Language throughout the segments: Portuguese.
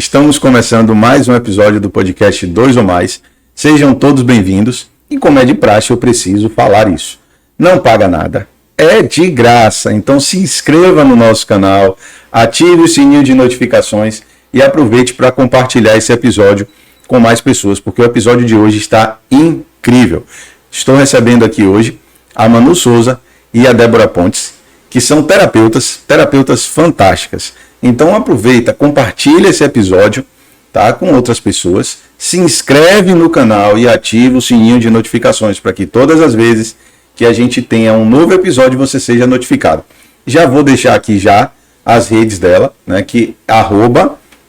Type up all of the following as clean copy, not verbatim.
Estamos começando mais um episódio do podcast 2 ou Mais. Sejam todos bem-vindos. E como é de praxe, eu preciso falar isso. Não paga nada. É de graça. Então se inscreva no nosso canal, ative o sininho de notificações e aproveite para compartilhar esse episódio com mais pessoas, porque o episódio de hoje está incrível. Estou recebendo aqui hoje a Manu Souza e a Débora Pontes, que são terapeutas fantásticas. Então aproveita, compartilha esse episódio, tá, com outras pessoas, se inscreve no canal e ativa o sininho de notificações para que todas as vezes que a gente tenha um novo episódio você seja notificado. Já vou deixar aqui já as redes dela, né, que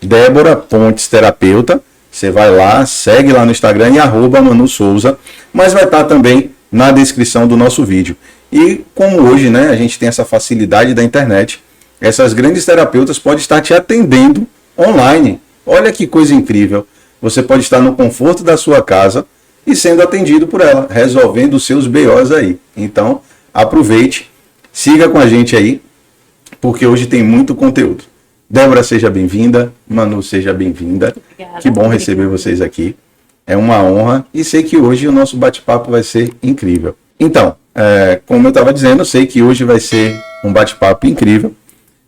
@Débora Pontes Terapeuta. Você vai lá, segue lá no Instagram e @Manu Souza, mas vai estar também na descrição do nosso vídeo. E como hoje, né, a gente tem essa facilidade da internet, essas grandes terapeutas podem estar te atendendo online. Olha que coisa incrível. Você pode estar no conforto da sua casa e sendo atendido por ela, resolvendo os seus BOs aí. Então, aproveite, siga com a gente aí, porque hoje tem muito conteúdo. Débora, seja bem-vinda. Manu, seja bem-vinda. Obrigada. Que bom receber vocês aqui. É uma honra e sei que hoje o nosso bate-papo vai ser incrível. Então, como eu estava dizendo, eu sei que hoje vai ser um bate-papo incrível.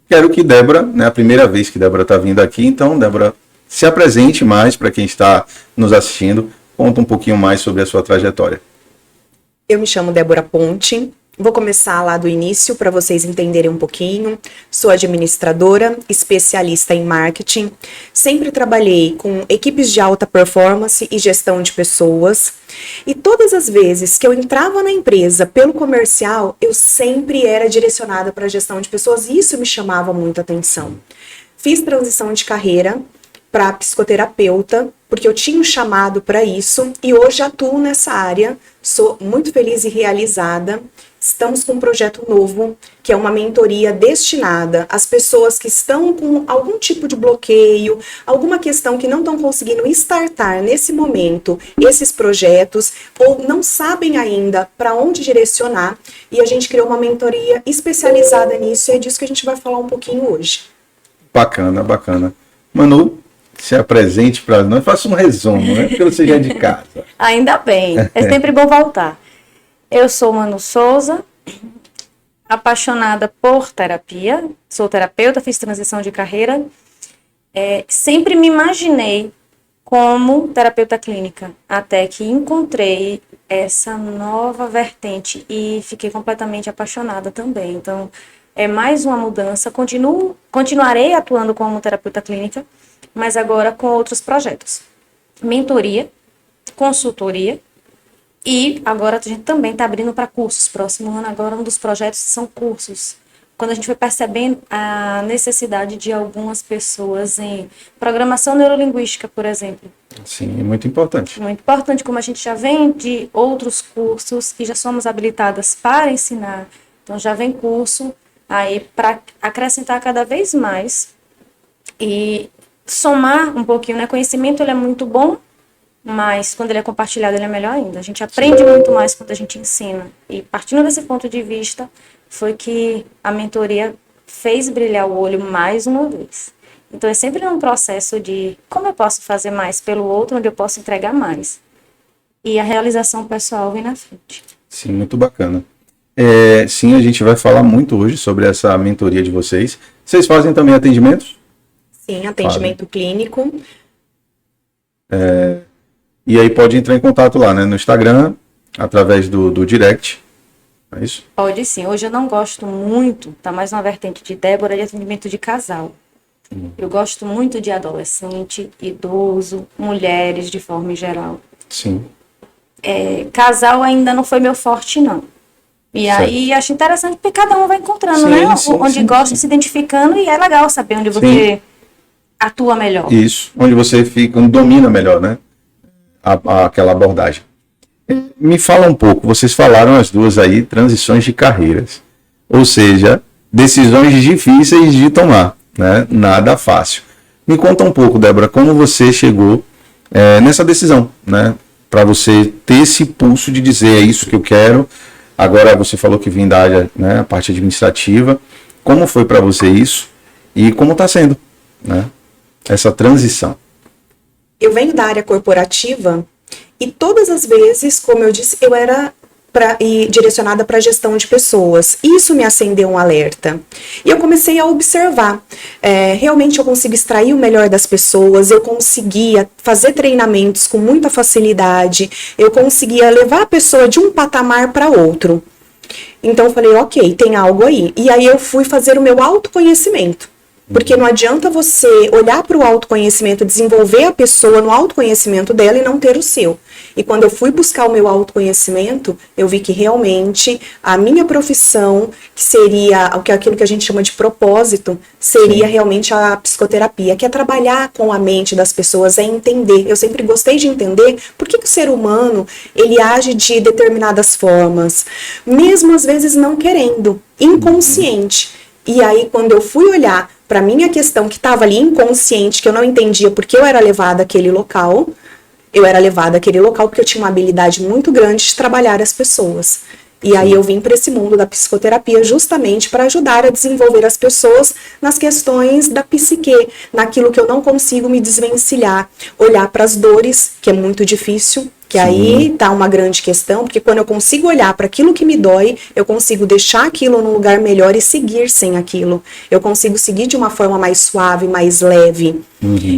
Quero que Débora, né, a primeira vez que Débora está vindo aqui, então, Débora, se apresente mais para quem está nos assistindo, conta um pouquinho mais sobre a sua trajetória. Eu me chamo Débora Ponte, vou começar lá do início para vocês entenderem um pouquinho. Sou administradora, especialista em marketing, sempre trabalhei com equipes de alta performance e gestão de pessoas. E todas as vezes que eu entrava na empresa pelo comercial, eu sempre era direcionada para a gestão de pessoas e isso me chamava muita atenção. Fiz transição de carreira para psicoterapeuta, porque eu tinha um chamado para isso e hoje atuo nessa área. Sou muito feliz e realizada. Estamos com um projeto novo, que é uma mentoria destinada às pessoas que estão com algum tipo de bloqueio, alguma questão que não estão conseguindo startar nesse momento esses projetos, ou não sabem ainda para onde direcionar, e a gente criou uma mentoria especializada nisso, e é disso que a gente vai falar um pouquinho hoje. Bacana, bacana. Manu, se apresente para nós, faça um resumo, né? Porque você já é de casa. Ainda bem, é sempre bom voltar. Eu sou Manu Souza, apaixonada por terapia, sou terapeuta, fiz transição de carreira. Sempre me imaginei como terapeuta clínica, até que encontrei essa nova vertente e fiquei completamente apaixonada também. Então, é mais uma mudança. Continuarei atuando como terapeuta clínica, mas agora com outros projetos. Mentoria, consultoria. E agora a gente também está abrindo para cursos. Próximo ano agora um dos projetos são cursos. Quando a gente foi percebendo a necessidade de algumas pessoas em programação neurolinguística, por exemplo. Sim, é muito importante. Muito importante, como a gente já vem de outros cursos e já somos habilitadas para ensinar. Então já vem curso aí para acrescentar cada vez mais e somar um pouquinho, né? Conhecimento ele é muito bom, mas quando ele é compartilhado, ele é melhor ainda. A gente aprende muito mais quando a gente ensina. E partindo desse ponto de vista, foi que a mentoria fez brilhar o olho mais uma vez. Então, é sempre um processo de como eu posso fazer mais pelo outro, onde eu posso entregar mais. E a realização pessoal vem na frente. Sim, muito bacana. Sim, a gente vai falar muito hoje sobre essa mentoria de vocês. Vocês fazem também atendimentos? Sim, atendimento clínico. E aí pode entrar em contato lá, né, no Instagram, através do direct, é isso? Pode sim. Hoje eu não gosto muito, tá mais uma vertente de Débora, de atendimento de casal. Eu gosto muito de adolescente, idoso, mulheres de forma geral. Sim. Casal ainda não foi meu forte, não. E certo. Aí acho interessante porque cada um vai encontrando, Sim, né? sim, onde sim, gosta, sim. se identificando, e é legal saber onde você atua melhor. Isso, onde você domina melhor, né, aquela abordagem. Me fala um pouco, vocês falaram as duas aí, transições de carreiras, ou seja, decisões difíceis de tomar, né, nada fácil. Me conta um pouco, Débora, como você chegou nessa decisão, né, para você ter esse pulso de dizer, é isso que eu quero. Agora você falou que vem da área, né, a parte administrativa. Como foi para você isso? E como está sendo, né? essa transição? Eu venho da área corporativa e todas as vezes, como eu disse, eu era direcionada para a gestão de pessoas. Isso me acendeu um alerta. E eu comecei a observar. Realmente eu consigo extrair o melhor das pessoas, eu conseguia fazer treinamentos com muita facilidade, eu conseguia levar a pessoa de um patamar para outro. Então eu falei, ok, tem algo aí. E aí eu fui fazer o meu autoconhecimento. Porque não adianta você olhar para o autoconhecimento, desenvolver a pessoa no autoconhecimento dela e não ter o seu. E quando eu fui buscar o meu autoconhecimento, eu vi que realmente a minha profissão, que seria aquilo que a gente chama de propósito, seria realmente a psicoterapia, que é trabalhar com a mente das pessoas, é entender. Eu sempre gostei de entender por que o ser humano, ele age de determinadas formas, mesmo às vezes não querendo, inconsciente. E aí, quando eu fui olhar para minha questão que estava ali inconsciente, que eu não entendia porque eu era levada àquele local, porque eu tinha uma habilidade muito grande de trabalhar as pessoas. E aí eu vim para esse mundo da psicoterapia justamente para ajudar a desenvolver as pessoas nas questões da psique, naquilo que eu não consigo me desvencilhar, olhar para as dores, que é muito difícil, que aí tá uma grande questão, porque quando eu consigo olhar para aquilo que me dói, eu consigo deixar aquilo num lugar melhor e seguir sem aquilo. Eu consigo seguir de uma forma mais suave, mais leve.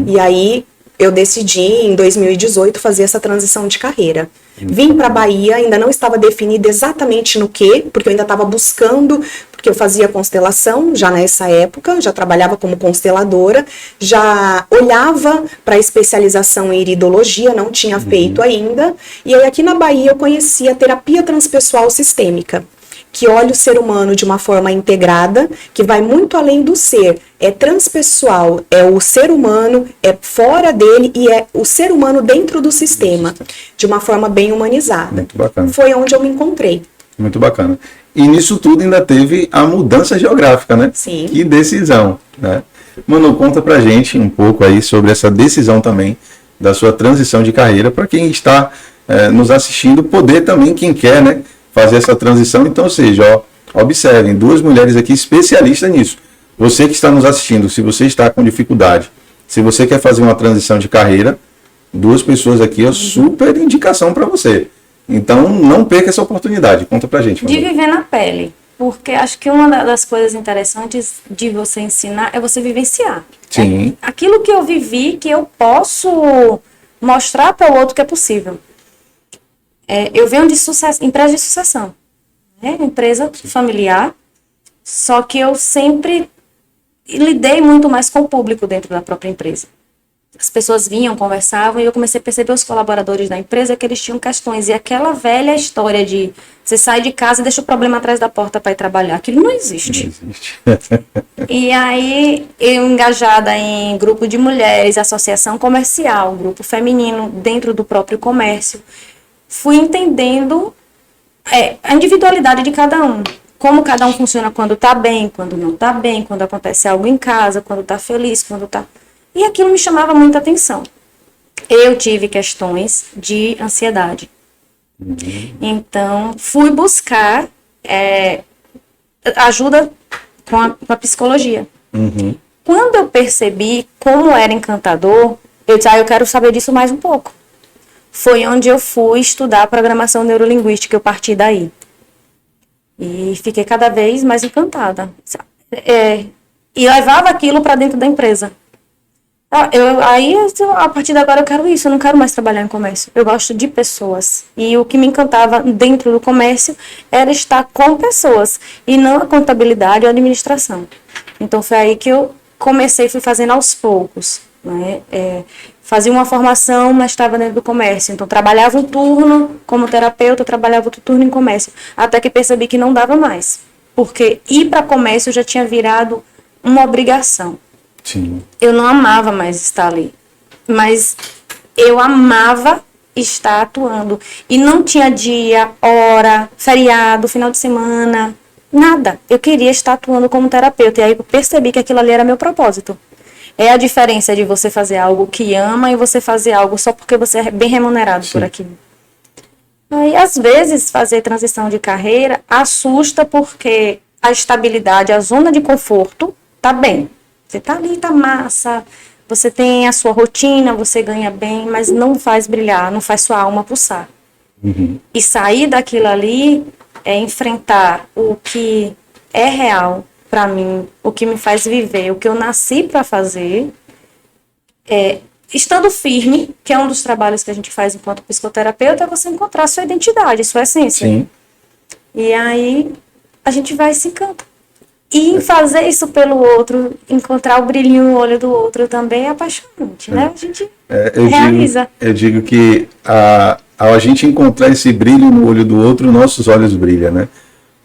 E aí eu decidi, em 2018, fazer essa transição de carreira. Vim para a Bahia, ainda não estava definida exatamente no que, porque eu ainda estava buscando, porque eu fazia constelação já nessa época, já trabalhava como consteladora, já olhava para a especialização em iridologia, não tinha feito ainda, e aí aqui na Bahia eu conheci a terapia transpessoal sistêmica, que olha o ser humano de uma forma integrada, que vai muito além do ser. É transpessoal, é o ser humano, é fora dele e é o ser humano dentro do sistema, de uma forma bem humanizada. Muito bacana. Foi onde eu me encontrei. Muito bacana. E nisso tudo ainda teve a mudança geográfica, né? Sim. Que decisão, né? Manu, conta pra gente um pouco aí sobre essa decisão também da sua transição de carreira, para quem está nos assistindo, poder também, quem quer, né, fazer essa transição. Então, ou seja, observem, duas mulheres aqui especialistas nisso. Você que está nos assistindo, se você está com dificuldade, se você quer fazer uma transição de carreira, duas pessoas aqui é super indicação para você. Então, não perca essa oportunidade. Conta pra gente. De viver na pele. Porque acho que uma das coisas interessantes de você ensinar é você vivenciar. Sim. Aquilo que eu vivi, que eu posso mostrar para o outro que é possível. Eu venho de empresa de sucessão. Empresa familiar. Só que eu sempre lidei muito mais com o público dentro da própria empresa. As pessoas vinham, conversavam, e eu comecei a perceber os colaboradores da empresa que eles tinham questões. E aquela velha história de você sai de casa e deixa o problema atrás da porta para ir trabalhar. Aquilo não existe. Não existe. E aí, eu engajada em grupo de mulheres, associação comercial, grupo feminino dentro do próprio comércio, fui entendendo a individualidade de cada um. Como cada um funciona quando tá bem, quando não tá bem, quando acontece algo em casa, quando tá feliz, quando tá... E aquilo me chamava muita atenção. Eu tive questões de ansiedade. Então, fui buscar ajuda com a psicologia. Quando eu percebi como era encantador, eu disse, eu quero saber disso mais um pouco. Foi onde eu fui estudar programação neurolinguística, eu parti daí. E fiquei cada vez mais encantada. E levava aquilo para dentro da empresa. A partir de agora eu quero isso, eu não quero mais trabalhar em comércio. Eu gosto de pessoas. E o que me encantava dentro do comércio era estar com pessoas, e não a contabilidade ou a administração. Então foi aí que eu fui fazendo aos poucos. Né? Fazia uma formação, mas estava dentro do comércio. Então trabalhava um turno como terapeuta, trabalhava outro turno em comércio. Até que percebi que não dava mais. Porque ir para comércio já tinha virado uma obrigação. Sim. Eu não amava mais estar ali, mas eu amava estar atuando. E não tinha dia, hora, feriado, final de semana, nada. Eu queria estar atuando como terapeuta. E aí eu percebi que aquilo ali era meu propósito. É a diferença de você fazer algo que ama e você fazer algo só porque você é bem remunerado por aquilo. Aí, às vezes, fazer transição de carreira assusta porque a estabilidade, a zona de conforto, tá bem. Você tá ali, tá massa, você tem a sua rotina, você ganha bem, mas não faz brilhar, não faz sua alma pulsar. E sair daquilo ali é enfrentar o que é real para mim, o que me faz viver, o que eu nasci para fazer, estando firme, que é um dos trabalhos que a gente faz enquanto psicoterapeuta, é você encontrar sua identidade, sua essência. Sim. E aí a gente vai se encantar. E em fazer isso pelo outro, encontrar o brilhinho no olho do outro também é apaixonante, né? A gente realiza. Eu digo que ao a gente encontrar esse brilho no olho do outro, nossos olhos brilham, né?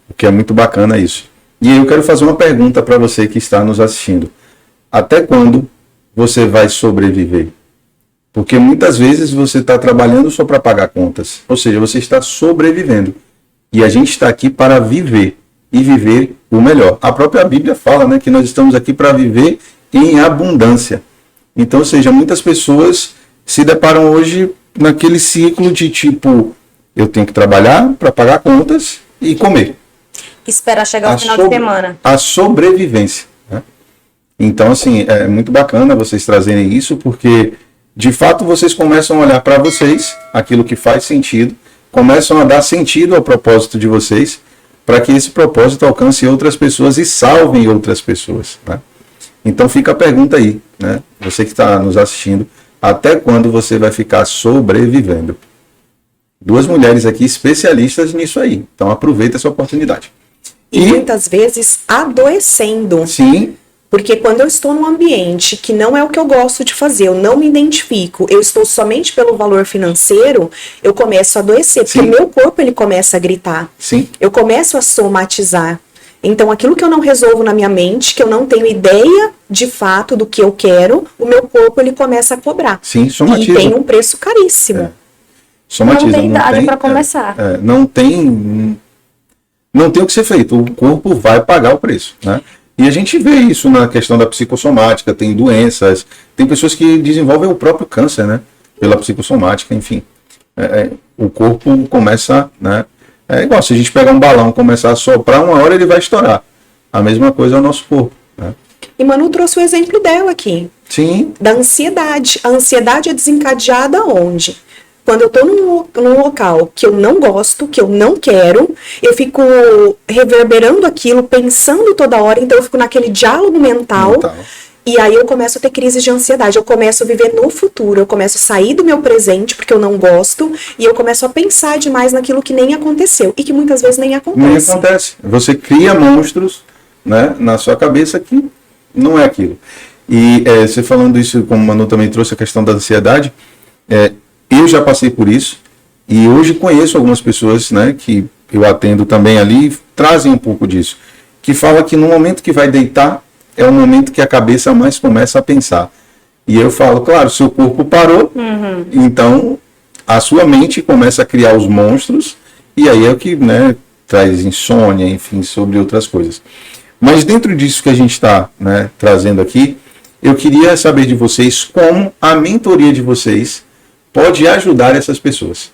O que é muito bacana isso. E eu quero fazer uma pergunta para você que está nos assistindo. Até quando você vai sobreviver? Porque muitas vezes você está trabalhando só para pagar contas. Ou seja, você está sobrevivendo. E a gente está aqui para viver. E viver o melhor. A própria Bíblia fala, né, que nós estamos aqui para viver em abundância. Então, ou seja, muitas pessoas se deparam hoje naquele ciclo de tipo, eu tenho que trabalhar para pagar contas e comer. Esperar chegar o final de semana. A sobrevivência. Né? Então, assim, é muito bacana vocês trazerem isso, porque, de fato, vocês começam a olhar para vocês, aquilo que faz sentido, começam a dar sentido ao propósito de vocês, para que esse propósito alcance outras pessoas e salvem outras pessoas. Né? Então fica a pergunta aí, né? Você que está nos assistindo, até quando você vai ficar sobrevivendo? Duas mulheres aqui especialistas nisso aí, então aproveita essa oportunidade. E muitas vezes adoecendo. Sim. Porque quando eu estou num ambiente que não é o que eu gosto de fazer, eu não me identifico, eu estou somente pelo valor financeiro, eu começo a adoecer, porque o meu corpo ele começa a gritar. Sim. Eu começo a somatizar. Então, aquilo que eu não resolvo na minha mente, que eu não tenho ideia de fato do que eu quero, o meu corpo ele começa a cobrar. Sim, somatiza. E tem um preço caríssimo. Somatiza. Não tem idade para começar. Não tem o que ser feito. O corpo vai pagar o preço, né? E a gente vê isso na questão da psicossomática, tem doenças, tem pessoas que desenvolvem o próprio câncer, né? Pela psicossomática, enfim. O corpo começa, né? É igual, se a gente pegar um balão e começar a soprar, uma hora ele vai estourar. A mesma coisa é o nosso corpo, né? E Manu trouxe o exemplo dela aqui. Sim. Da ansiedade. A ansiedade é desencadeada onde? Quando eu estou num local que eu não gosto, que eu não quero, eu fico reverberando aquilo, pensando toda hora, então eu fico naquele diálogo mental. E aí eu começo a ter crises de ansiedade, eu começo a viver no futuro, eu começo a sair do meu presente, porque eu não gosto, e eu começo a pensar demais naquilo que nem aconteceu, e que muitas vezes nem acontece. Nem acontece. Você cria monstros, né, na sua cabeça que não é aquilo. E você falando isso, como o Manu também trouxe a questão da ansiedade, eu já passei por isso, e hoje conheço algumas pessoas, né, que eu atendo também ali, trazem um pouco disso, que fala que no momento que vai deitar, é o momento que a cabeça mais começa a pensar. E eu falo, claro, seu corpo parou, então a sua mente começa a criar os monstros, e aí é o que, né, traz insônia, enfim, sobre outras coisas. Mas dentro disso que a gente está, né, trazendo aqui, eu queria saber de vocês como a mentoria de vocês pode ajudar essas pessoas.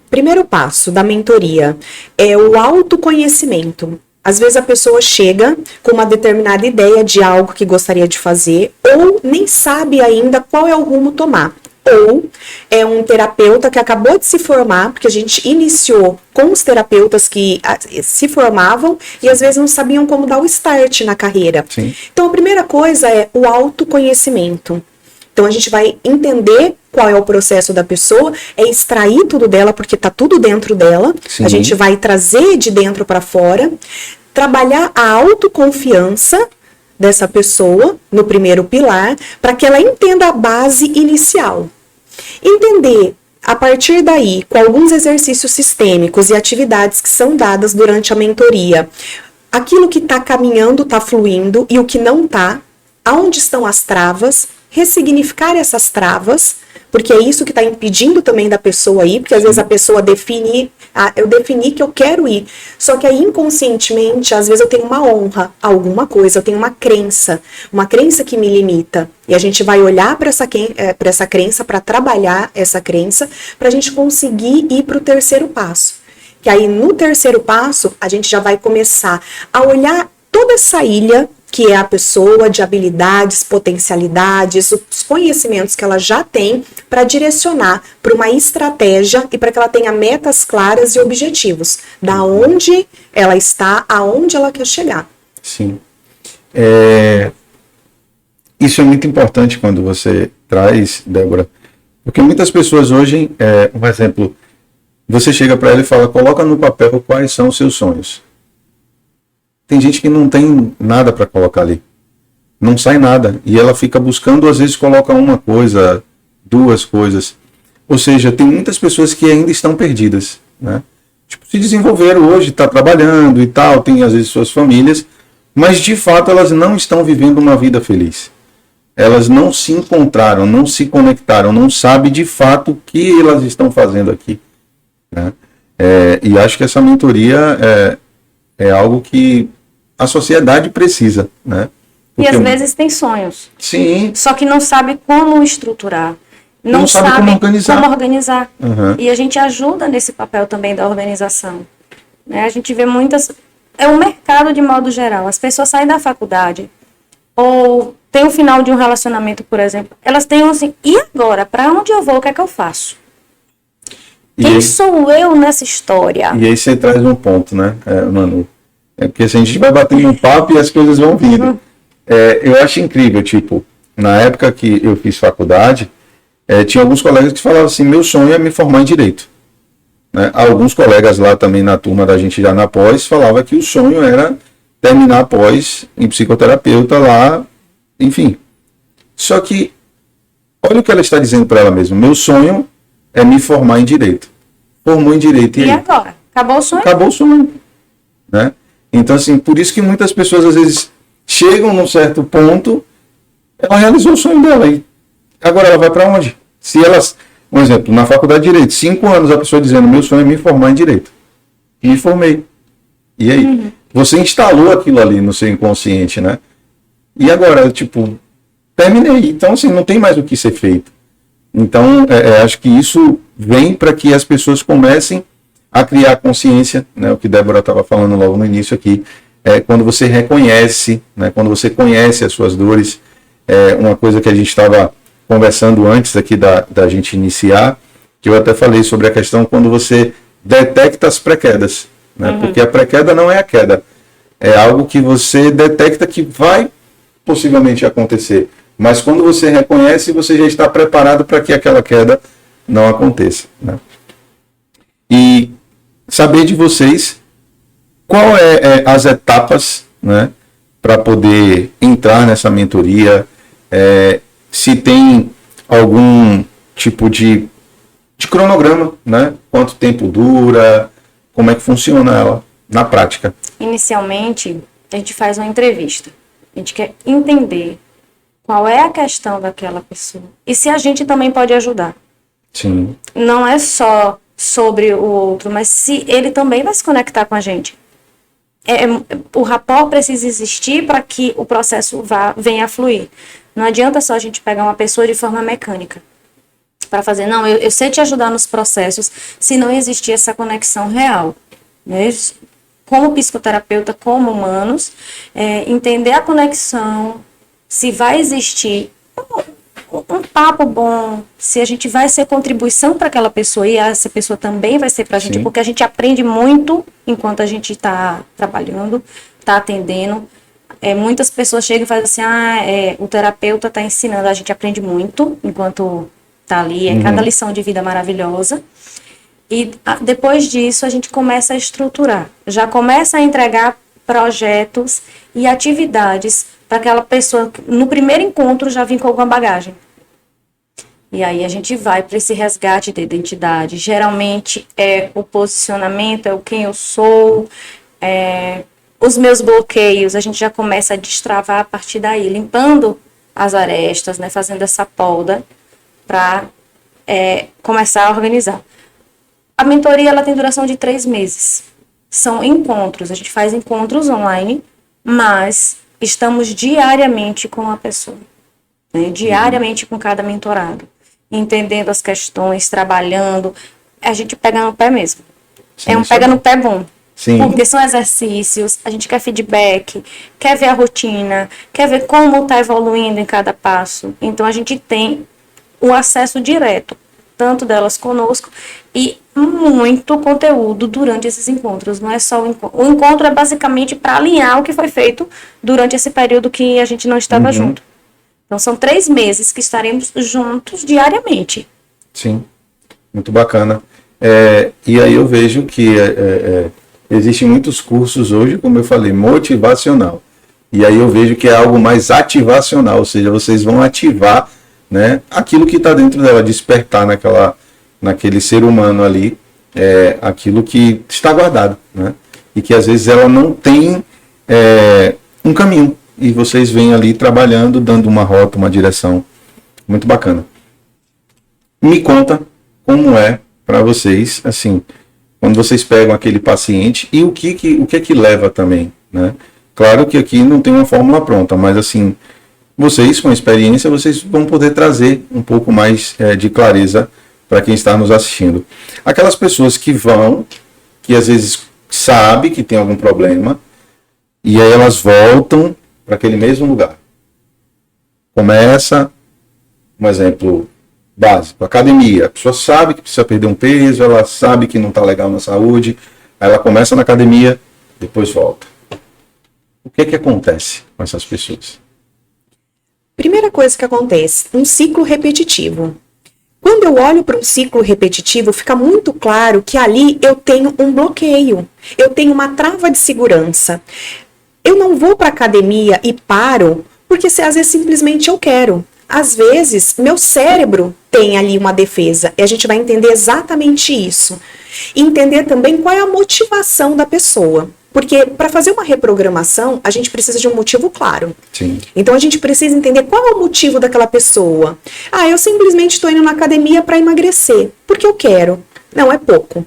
Primeiro passo da mentoria é o autoconhecimento. Às vezes a pessoa chega com uma determinada ideia de algo que gostaria de fazer ou nem sabe ainda qual é o rumo tomar. Ou é um terapeuta que acabou de se formar, porque a gente iniciou com os terapeutas que se formavam e às vezes não sabiam como dar o start na carreira. Sim. Então a primeira coisa é o autoconhecimento. Então a gente vai entender qual é o processo da pessoa, é extrair tudo dela, porque tá tudo dentro dela. Sim. A gente vai trazer de dentro para fora, trabalhar a autoconfiança dessa pessoa no primeiro pilar, para que ela entenda a base inicial. Entender a partir daí, com alguns exercícios sistêmicos e atividades que são dadas durante a mentoria, aquilo que está caminhando, está fluindo, e o que não está, aonde estão as travas, ressignificar essas travas, porque é isso que está impedindo também da pessoa ir, porque às vezes a pessoa define, eu defini que eu quero ir, só que aí inconscientemente, às vezes eu tenho uma honra a alguma coisa, eu tenho uma crença que me limita, e a gente vai olhar para essa crença, para trabalhar essa crença, para a gente conseguir ir para o terceiro passo, que aí no terceiro passo, a gente já vai começar a olhar toda essa ilha que é a pessoa, de habilidades, potencialidades, os conhecimentos que ela já tem para direcionar para uma estratégia e para que ela tenha metas claras e objetivos, da onde ela está, aonde ela quer chegar. Sim. Isso é muito importante quando você traz, Débora, porque muitas pessoas hoje, um exemplo, você chega para ela e fala, coloca no papel quais são os seus sonhos. Tem gente que não tem nada para colocar ali. Não sai nada. E ela fica buscando, às vezes coloca uma coisa, duas coisas. Ou seja, tem muitas pessoas que ainda estão perdidas, né? Tipo, se desenvolveram hoje, está trabalhando e tal, tem às vezes suas famílias, mas de fato elas não estão vivendo uma vida feliz. Elas não se encontraram, não se conectaram, não sabem de fato o que elas estão fazendo aqui, né? E acho que essa mentoria é algo que a sociedade precisa, né? E às vezes tem sonhos. Sim. Só que não sabe como estruturar. Não sabe como organizar. Uhum. E a gente ajuda nesse papel também da organização. Né? A gente vê muitas... É um mercado de modo geral. As pessoas saem da faculdade ou tem o final de um relacionamento, por exemplo. Elas têm assim, e agora? Para onde eu vou? O que é que eu faço? Quem sou eu nessa história? E aí você traz um ponto, né, Manu? Porque assim, a gente vai batendo um papo e as coisas vão vindo. Uhum. Eu acho incrível, tipo, na época que eu fiz faculdade, tinha alguns colegas que falavam assim, meu sonho é me formar em Direito. Né? Alguns colegas lá também na turma da gente já na pós, falavam que o sonho era terminar a pós em psicoterapeuta lá, enfim. Só que, olha o que ela está dizendo para ela mesma, meu sonho é me formar em Direito. Formou em Direito. E agora? Acabou o sonho? Acabou o sonho. Né? Então, assim, por isso que muitas pessoas, às vezes, chegam num certo ponto, ela realizou o sonho dela. E agora ela vai para onde? Se elas, um exemplo, na faculdade de Direito, 5 anos a pessoa dizendo, meu sonho é me formar em Direito. E me formei. E aí? Uhum. Você instalou aquilo ali no seu inconsciente, né? E agora, tipo, terminei. Então, assim, não tem mais o que ser feito. Então, acho que isso vem para que as pessoas comecem a criar consciência, né? O que Débora estava falando logo no início aqui, quando você reconhece, né? Quando você conhece as suas dores, uma coisa que a gente estava conversando antes aqui da gente iniciar, que eu até falei sobre a questão quando você detecta as pré-quedas, né? Porque a pré-queda não é a queda, é algo que você detecta que vai possivelmente acontecer, mas quando você reconhece, você já está preparado para que aquela queda não aconteça, né? E saber de vocês qual as etapas, né, para poder entrar nessa mentoria, se tem algum tipo de cronograma, né? Quanto tempo dura, como é que funciona ela na prática? Inicialmente, a gente faz uma entrevista. A gente quer entender qual é a questão daquela pessoa e se a gente também pode ajudar. Sim. Não é só sobre o outro, mas se ele também vai se conectar com a gente. O rapport precisa existir para que o processo venha a fluir. Não adianta só a gente pegar uma pessoa de forma mecânica para fazer, não, eu sei te ajudar nos processos, se não existir essa conexão real, né? Como psicoterapeuta, como humanos, entender a conexão, se vai existir um papo bom, se a gente vai ser contribuição para aquela pessoa e essa pessoa também vai ser para a gente, porque a gente aprende muito enquanto a gente está trabalhando, está atendendo. Muitas pessoas chegam e fazem assim, o terapeuta está ensinando, a gente aprende muito enquanto está ali, cada lição de vida maravilhosa. E depois disso a gente começa a estruturar, já começa a entregar projetos e atividades para aquela pessoa, no primeiro encontro, já vir com alguma bagagem. E aí a gente vai para esse resgate da identidade. Geralmente o posicionamento, o quem eu sou, os meus bloqueios, a gente já começa a destravar a partir daí, limpando as arestas, né, fazendo essa poda para começar a organizar. A mentoria ela tem duração de 3 meses. São encontros, a gente faz encontros online, mas estamos diariamente com a pessoa, né? Diariamente com cada mentorado, entendendo as questões, trabalhando. A gente pega no pé mesmo. Sim, pega no pé bom. Sim. Porque são exercícios, a gente quer feedback, quer ver a rotina, quer ver como está evoluindo em cada passo. Então, a gente tem o acesso direto, tanto delas conosco, e muito conteúdo durante esses encontros. Não é só o encontro. O encontro é basicamente para alinhar o que foi feito durante esse período que a gente não estava junto. Então, são 3 meses que estaremos juntos diariamente. Sim, muito bacana. E aí eu vejo que existem muitos cursos hoje, como eu falei, motivacional. E aí eu vejo que é algo mais ativacional, ou seja, vocês vão ativar, né, aquilo que está dentro dela, despertar naquele ser humano ali, aquilo que está guardado, né? E que às vezes ela não tem um caminho. E vocês vêm ali trabalhando, dando uma rota, uma direção. Muito bacana. Me conta como é para vocês, assim, quando vocês pegam aquele paciente e o que é que leva também, né? Claro que aqui não tem uma fórmula pronta, mas assim, vocês com experiência, vocês vão poder trazer um pouco mais de clareza para quem está nos assistindo. Aquelas pessoas que às vezes sabem que tem algum problema, e aí elas voltam para aquele mesmo lugar. Começa, um exemplo básico, academia. A pessoa sabe que precisa perder um peso, ela sabe que não está legal na saúde, aí ela começa na academia, depois volta. O que é que acontece com essas pessoas? Primeira coisa que acontece, um ciclo repetitivo. Quando eu olho para um ciclo repetitivo, fica muito claro que ali eu tenho um bloqueio, eu tenho uma trava de segurança. Eu não vou para a academia e paro, porque às vezes simplesmente eu quero. Às vezes, meu cérebro tem ali uma defesa, e a gente vai entender exatamente isso. E entender também qual é a motivação da pessoa. Porque para fazer uma reprogramação, a gente precisa de um motivo claro. Sim. Então a gente precisa entender qual é o motivo daquela pessoa. Eu simplesmente estou indo na academia para emagrecer, porque eu quero. Não, é pouco.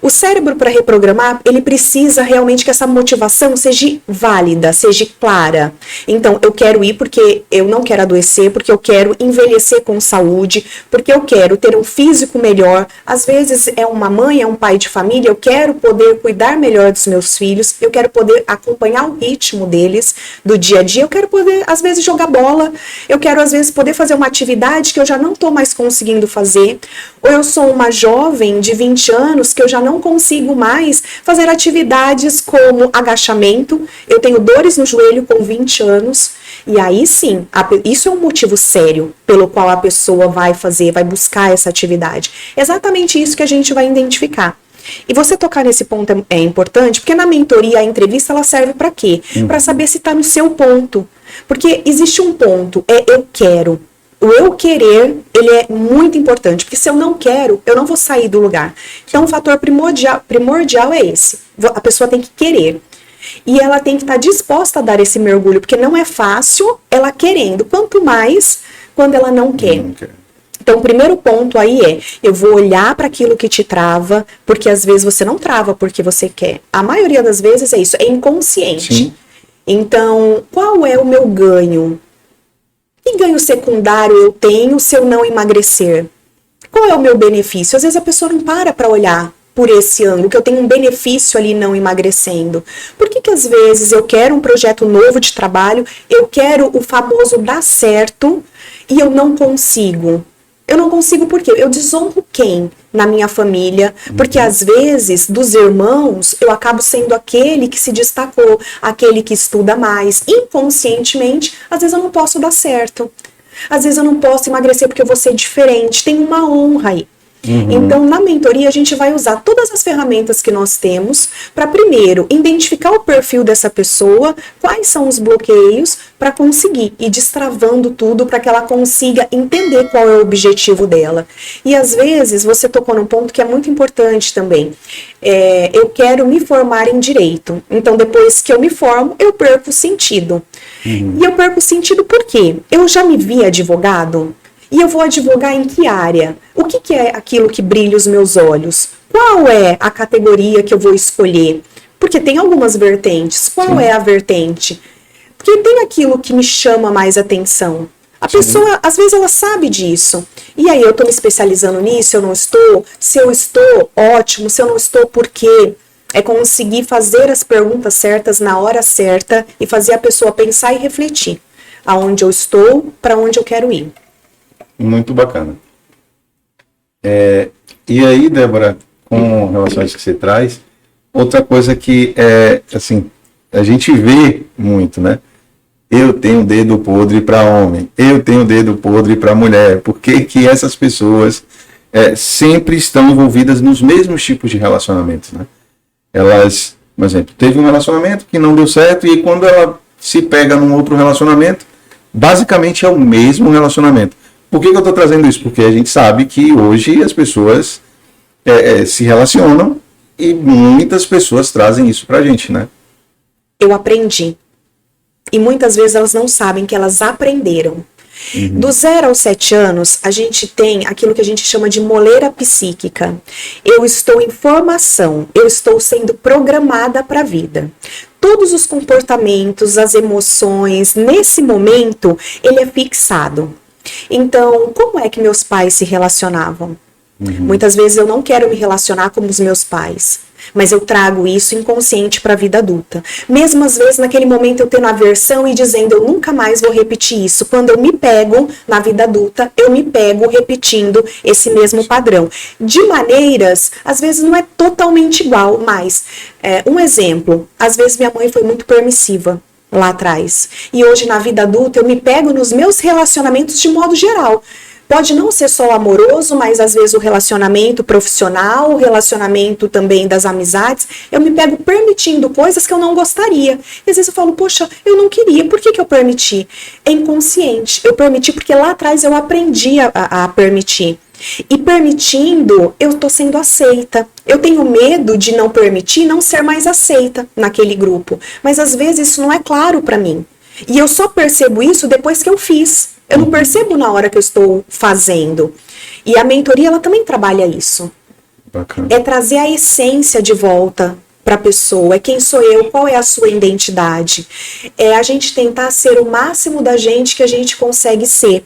O cérebro, para reprogramar, ele precisa realmente que essa motivação seja válida, seja clara. Então, eu quero ir porque eu não quero adoecer, porque eu quero envelhecer com saúde, porque eu quero ter um físico melhor. Às vezes é uma mãe, é um pai de família, eu quero poder cuidar melhor dos meus filhos, eu quero poder acompanhar o ritmo deles do dia a dia, eu quero poder, às vezes, jogar bola, eu quero, às vezes, poder fazer uma atividade que eu já não estou mais conseguindo fazer, ou eu sou uma jovem de 20 anos que eu já não consigo mais fazer atividades como agachamento, eu tenho dores no joelho com 20 anos, e aí sim, isso é um motivo sério pelo qual a pessoa vai buscar essa atividade. É exatamente isso que a gente vai identificar. E você tocar nesse ponto é importante, porque na mentoria, a entrevista, ela serve para quê? Para saber se está no seu ponto. Porque existe um ponto, eu quero. O eu querer, ele é muito importante, porque se eu não quero, eu não vou sair do lugar. Então, o fator primordial é esse. A pessoa tem que querer. E ela tem que estar disposta a dar esse mergulho, porque não é fácil ela querendo. Quanto mais quando ela não quer. Então, o primeiro ponto aí eu vou olhar para aquilo que te trava, porque às vezes você não trava porque você quer. A maioria das vezes é isso, é inconsciente. Sim. Então, qual é o meu ganho? Que ganho secundário eu tenho se eu não emagrecer? Qual é o meu benefício? Às vezes a pessoa não para olhar por esse ângulo, que eu tenho um benefício ali não emagrecendo. Por que às vezes eu quero um projeto novo de trabalho, eu quero o famoso dar certo e eu não consigo? Eu não consigo porque eu desonro quem na minha família, porque às vezes dos irmãos eu acabo sendo aquele que se destacou, aquele que estuda mais. Inconscientemente, às vezes eu não posso dar certo. Às vezes eu não posso emagrecer porque eu vou ser diferente. Tem uma honra aí. Então, na mentoria, a gente vai usar todas as ferramentas que nós temos para, primeiro, identificar o perfil dessa pessoa, quais são os bloqueios, para conseguir ir destravando tudo para que ela consiga entender qual é o objetivo dela. E, às vezes, você tocou num ponto que é muito importante também. Eu quero me formar em direito. Então, depois que eu me formo, eu perco o sentido. E eu perco o sentido por quê? Eu já me vi advogado? E eu vou advogar em que área? O que é aquilo que brilha os meus olhos? Qual é a categoria que eu vou escolher? Porque tem algumas vertentes. Qual é a vertente? Porque tem aquilo que me chama mais atenção. A pessoa, às vezes, ela sabe disso. E aí, eu estou me especializando nisso, eu não estou? Se eu estou, ótimo. Se eu não estou, por quê? É conseguir fazer as perguntas certas na hora certa e fazer a pessoa pensar e refletir aonde eu estou, para onde eu quero ir. Muito bacana. E aí, Débora, com relação a isso que você traz, outra coisa que assim, a gente vê muito, né? Eu tenho dedo podre para homem, eu tenho dedo podre para mulher. Por que que essas pessoas sempre estão envolvidas nos mesmos tipos de relacionamentos, né? Elas, por exemplo, teve um relacionamento que não deu certo e quando ela se pega num outro relacionamento, basicamente é o mesmo relacionamento. Por que que eu estou trazendo isso? Porque a gente sabe que hoje as pessoas se relacionam e muitas pessoas trazem isso pra gente, né? Eu aprendi. E muitas vezes elas não sabem que elas aprenderam. Do 0 aos 7 anos, a gente tem aquilo que a gente chama de moleira psíquica. Eu estou em formação, eu estou sendo programada para a vida. Todos os comportamentos, as emoções, nesse momento, ele é fixado. Então, como é que meus pais se relacionavam? Muitas vezes eu não quero me relacionar como os meus pais, mas eu trago isso inconsciente para a vida adulta. Mesmo às vezes naquele momento eu tendo aversão e dizendo eu nunca mais vou repetir isso. Quando eu me pego na vida adulta, eu me pego repetindo esse mesmo padrão. De maneiras, às vezes não é totalmente igual, mas um exemplo, às vezes minha mãe foi muito permissiva lá atrás. E hoje na vida adulta eu me pego nos meus relacionamentos de modo geral. Pode não ser só amoroso, mas às vezes o relacionamento profissional, o relacionamento também das amizades, eu me pego permitindo coisas que eu não gostaria. E às vezes eu falo, poxa, eu não queria, por que que eu permiti? É inconsciente, eu permiti porque lá atrás eu aprendi a permitir. E permitindo, eu estou sendo aceita. Eu tenho medo de não permitir, não ser mais aceita naquele grupo. Mas às vezes isso não é claro para mim. E eu só percebo isso depois que eu fiz. Eu não percebo na hora que eu estou fazendo. E a mentoria, ela também trabalha isso. Bacana. É trazer a essência de volta para a pessoa. É quem sou eu, qual é a sua identidade. É a gente tentar ser o máximo da gente que a gente consegue ser.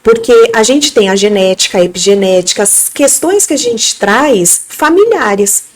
Porque a gente tem a genética, a epigenética, as questões que a gente traz familiares.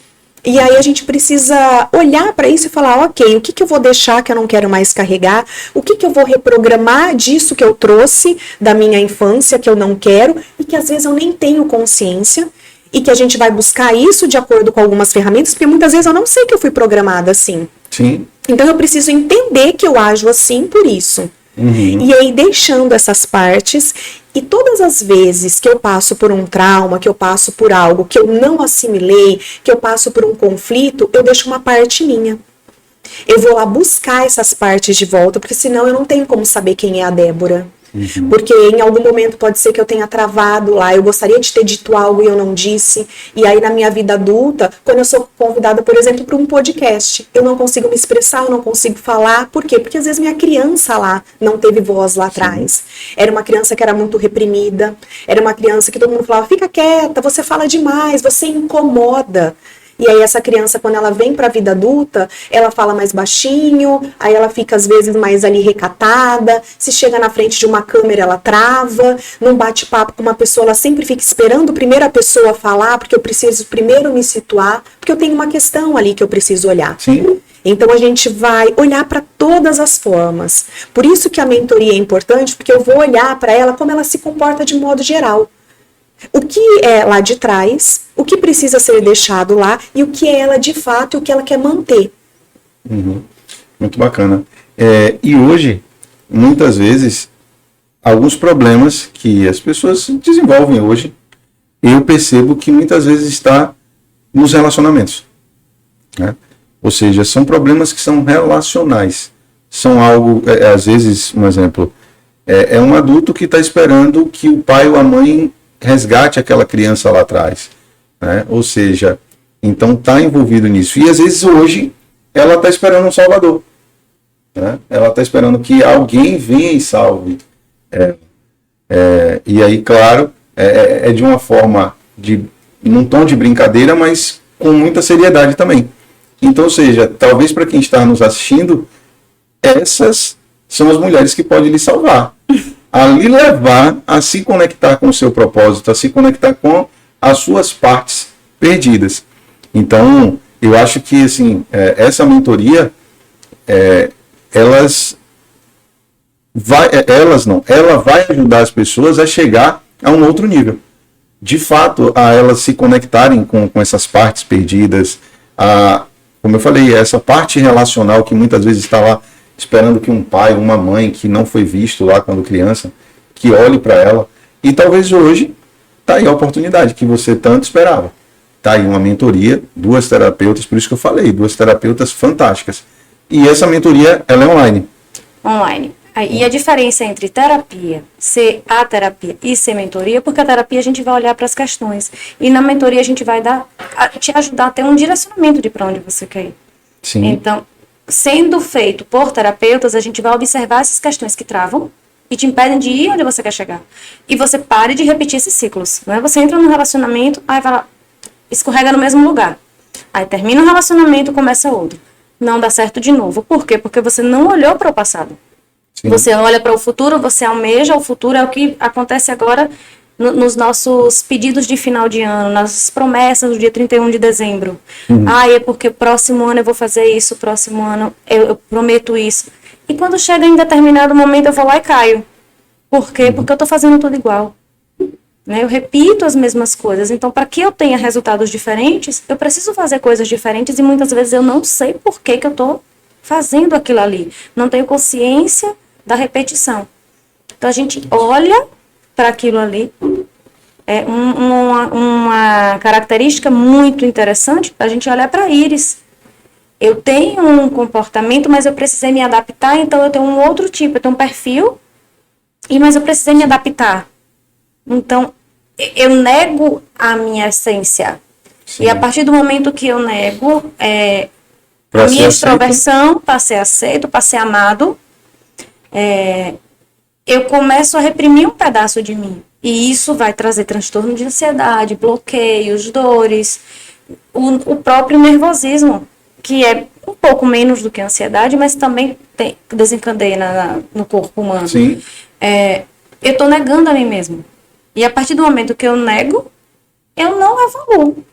E aí a gente precisa olhar para isso e falar, ok, o que que eu vou deixar que eu não quero mais carregar? O que que eu vou reprogramar disso que eu trouxe da minha infância, que eu não quero, e que às vezes eu nem tenho consciência, e que a gente vai buscar isso de acordo com algumas ferramentas, porque muitas vezes eu não sei que eu fui programada assim. Sim. Então eu preciso entender que eu ajo assim por isso. E aí deixando essas partes, e todas as vezes que eu passo por um trauma, que eu passo por algo que eu não assimilei, que eu passo por um conflito, eu deixo uma parte minha. Eu vou lá buscar essas partes de volta, porque senão eu não tenho como saber quem é a Débora. Porque em algum momento pode ser que eu tenha travado lá, eu gostaria de ter dito algo e eu não disse, e aí na minha vida adulta, quando eu sou convidada, por exemplo, para um podcast, eu não consigo me expressar, eu não consigo falar, por quê? Porque às vezes minha criança lá não teve voz lá atrás, era uma criança que era muito reprimida, era uma criança que todo mundo falava, fica quieta, você fala demais, você incomoda. E aí essa criança, quando ela vem para a vida adulta, ela fala mais baixinho, aí ela fica às vezes mais ali recatada, se chega na frente de uma câmera ela trava, num bate-papo com uma pessoa ela sempre fica esperando primeiro a pessoa falar, porque eu preciso primeiro me situar, porque eu tenho uma questão ali que eu preciso olhar. Sim. Então a gente vai olhar para todas as formas. Por isso que a mentoria é importante, porque eu vou olhar para ela como ela se comporta de modo geral. O que é lá de trás, o que precisa ser deixado lá e o que é ela de fato e o que ela quer manter. Muito bacana. E hoje, muitas vezes, alguns problemas que as pessoas desenvolvem hoje, eu percebo que muitas vezes está nos relacionamentos, né? Ou seja, são problemas que são relacionais. São algo, às vezes, um exemplo, é um adulto que está esperando que o pai ou a mãe resgate aquela criança lá atrás, né? Ou seja, então está envolvido nisso. E às vezes hoje ela está esperando um salvador, né? Ela está esperando que alguém venha e salve. E aí, claro, é de uma forma, num tom de brincadeira, mas com muita seriedade também. Então, ou seja, talvez para quem está nos assistindo, essas são as mulheres que podem lhe salvar. A lhe levar a se conectar com o seu propósito, a se conectar com as suas partes perdidas. Então, eu acho que, assim, essa mentoria, ela vai ajudar as pessoas a chegar a um outro nível. De fato, a elas se conectarem com essas partes perdidas, como eu falei, essa parte relacional que muitas vezes está lá esperando que um pai, uma mãe que não foi visto lá quando criança, que olhe para ela. E talvez hoje está aí a oportunidade que você tanto esperava. Está aí uma mentoria, 2 terapeutas, por isso que eu falei, 2 terapeutas fantásticas. E essa mentoria, ela é online. Online. E a diferença entre terapia, ser a terapia e ser mentoria, porque a terapia a gente vai olhar para as questões. E na mentoria a gente vai te ajudar a ter um direcionamento de para onde você quer ir. Sim. Então, sendo feito por terapeutas, a gente vai observar essas questões que travam e te impedem de ir onde você quer chegar. E você pare de repetir esses ciclos. Não é? Você entra num relacionamento, aí vai lá, escorrega no mesmo lugar. Aí termina um relacionamento, começa outro. Não dá certo de novo. Por quê? Porque você não olhou para o passado. Sim. Você olha para o futuro, você almeja o futuro, é o que acontece agora nos nossos pedidos de final de ano, nas promessas do dia 31 de dezembro. É porque próximo ano eu vou fazer isso, próximo ano eu prometo isso. E quando chega em determinado momento eu vou lá e caio. Por quê? Porque eu estou fazendo tudo igual. Né? Eu repito as mesmas coisas. Então, para que eu tenha resultados diferentes, eu preciso fazer coisas diferentes e muitas vezes eu não sei por que eu estou fazendo aquilo ali. Não tenho consciência da repetição. Então, a gente olha para aquilo ali. É uma característica muito interessante para a gente olhar para a íris. Eu tenho um comportamento, mas eu precisei me adaptar, então eu tenho um outro tipo, eu tenho um perfil, mas eu precisei me adaptar. Então, eu nego a minha essência. Sim. E a partir do momento que eu nego a minha extroversão, para ser aceito, para ser amado, eu começo a reprimir um pedaço de mim. E isso vai trazer transtorno de ansiedade, bloqueios, dores, o próprio nervosismo, que é um pouco menos do que a ansiedade, mas também desencadeia no corpo humano. Sim. Eu estou negando a mim mesmo. E a partir do momento que eu nego, eu não evoluo.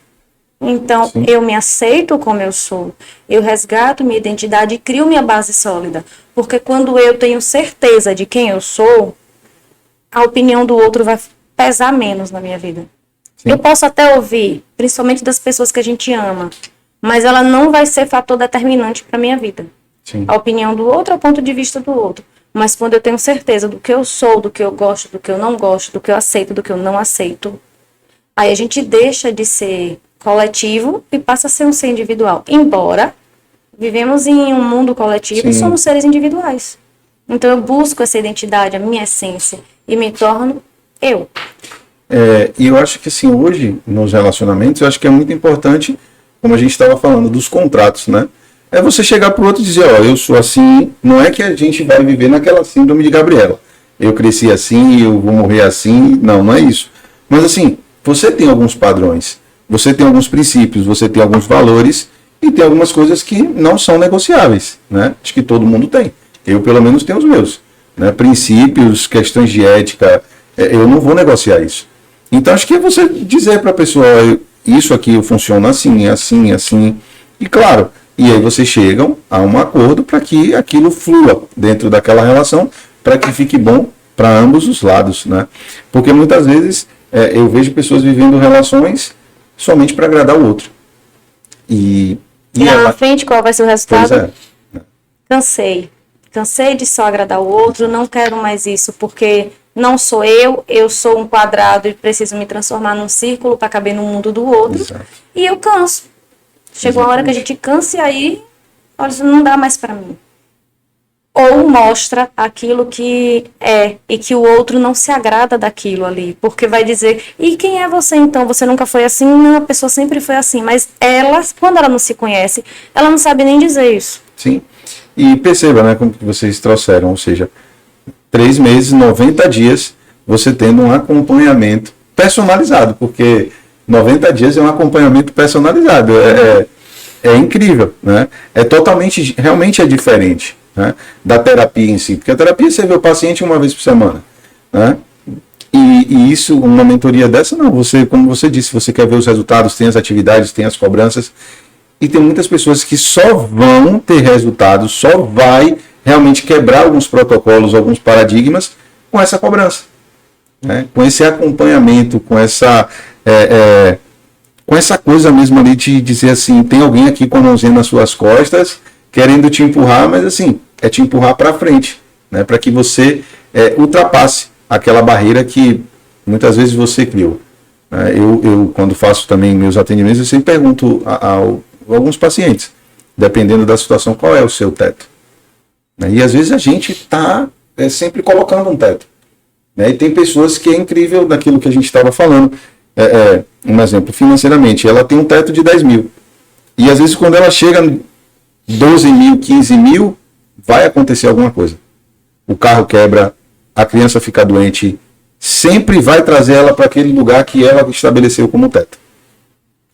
Então, sim, eu me aceito como eu sou. Eu resgato minha identidade e crio minha base sólida. Porque quando eu tenho certeza de quem eu sou, a opinião do outro vai pesar menos na minha vida. Sim. Eu posso até ouvir, principalmente das pessoas que a gente ama, mas ela não vai ser fator determinante para a minha vida. Sim. A opinião do outro é o ponto de vista do outro. Mas quando eu tenho certeza do que eu sou, do que eu gosto, do que eu não gosto, do que eu aceito, do que eu não aceito, aí a gente deixa de ser coletivo e passa a ser um ser individual. Embora vivemos em um mundo coletivo, sim, e somos seres individuais. Então eu busco essa identidade, a minha essência, e me torno eu. E eu acho que assim, hoje, nos relacionamentos, eu acho que é muito importante, como a gente estava falando, dos contratos, né? É você chegar pro outro e dizer, eu sou assim, não é que a gente vai viver naquela síndrome de Gabriela. Eu cresci assim, eu vou morrer assim, não é isso. Mas assim, você tem alguns padrões, você tem alguns princípios, você tem alguns valores e tem algumas coisas que não são negociáveis, né? Acho que todo mundo tem. Eu, pelo menos, tenho os meus, né? Princípios, questões de ética, eu não vou negociar isso. Então, acho que é você dizer para a pessoa, isso aqui funciona assim, assim, assim. E, claro, e aí vocês chegam a um acordo para que aquilo flua dentro daquela relação, para que fique bom para ambos os lados, né? Porque muitas vezes eu vejo pessoas vivendo relações somente para agradar o outro. E lá na frente, qual vai ser o resultado? Pois é. Cansei de só agradar o outro, não quero mais isso, porque não sou eu sou um quadrado e preciso me transformar num círculo para caber no mundo do outro. Exato. E eu canso. Chegou a hora que a gente cansa e aí, olha, não dá mais para mim. Ou mostra aquilo que é e que o outro não se agrada daquilo ali, porque vai dizer, e quem é você então? Você nunca foi assim? Não, a pessoa sempre foi assim, mas ela, quando ela não se conhece, ela não sabe nem dizer isso. Sim, e perceba, né, como que vocês trouxeram, ou seja, 3 meses, 90 dias, você tendo um acompanhamento personalizado, porque 90 dias é um acompanhamento personalizado, é incrível, né? Realmente é diferente, né, da terapia em si, porque a terapia você vê o paciente uma vez por semana, né? E isso, uma mentoria dessa, não, você, como você disse, você quer ver os resultados, tem as atividades, tem as cobranças, E tem muitas pessoas que só vão ter resultados, só vai realmente quebrar alguns protocolos, alguns paradigmas com essa cobrança, né? Com esse acompanhamento, com essa coisa mesmo ali de dizer assim, tem alguém aqui com a mãozinha nas suas costas, querendo te empurrar, mas assim, é te empurrar para frente, né? Para que você ultrapasse aquela barreira que muitas vezes você criou. Eu, quando faço também meus atendimentos, eu sempre pergunto a alguns pacientes, dependendo da situação, qual é o seu teto? E às vezes a gente está sempre colocando um teto. E tem pessoas que é incrível daquilo que a gente estava falando. Um exemplo, financeiramente, ela tem um teto de 10 mil. E às vezes quando ela chega 12 mil, 15 mil, vai acontecer alguma coisa. O carro quebra, a criança fica doente, sempre vai trazer ela para aquele lugar que ela estabeleceu como teto.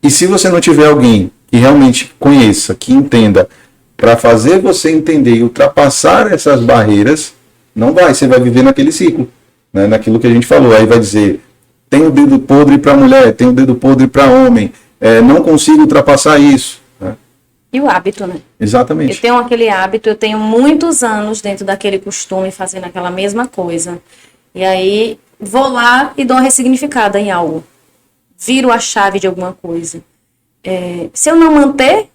E se você não tiver alguém que realmente conheça, que entenda, para fazer você entender e ultrapassar essas barreiras, não vai, você vai viver naquele ciclo, né? Naquilo que a gente falou, aí vai dizer, tem o dedo podre para mulher, tem o dedo podre para homem, não consigo ultrapassar isso. Né? E o hábito, né? Exatamente. Eu tenho aquele hábito, eu tenho muitos anos dentro daquele costume, fazendo aquela mesma coisa. E aí, vou lá e dou uma ressignificada em algo. Viro a chave de alguma coisa. Se eu não manter...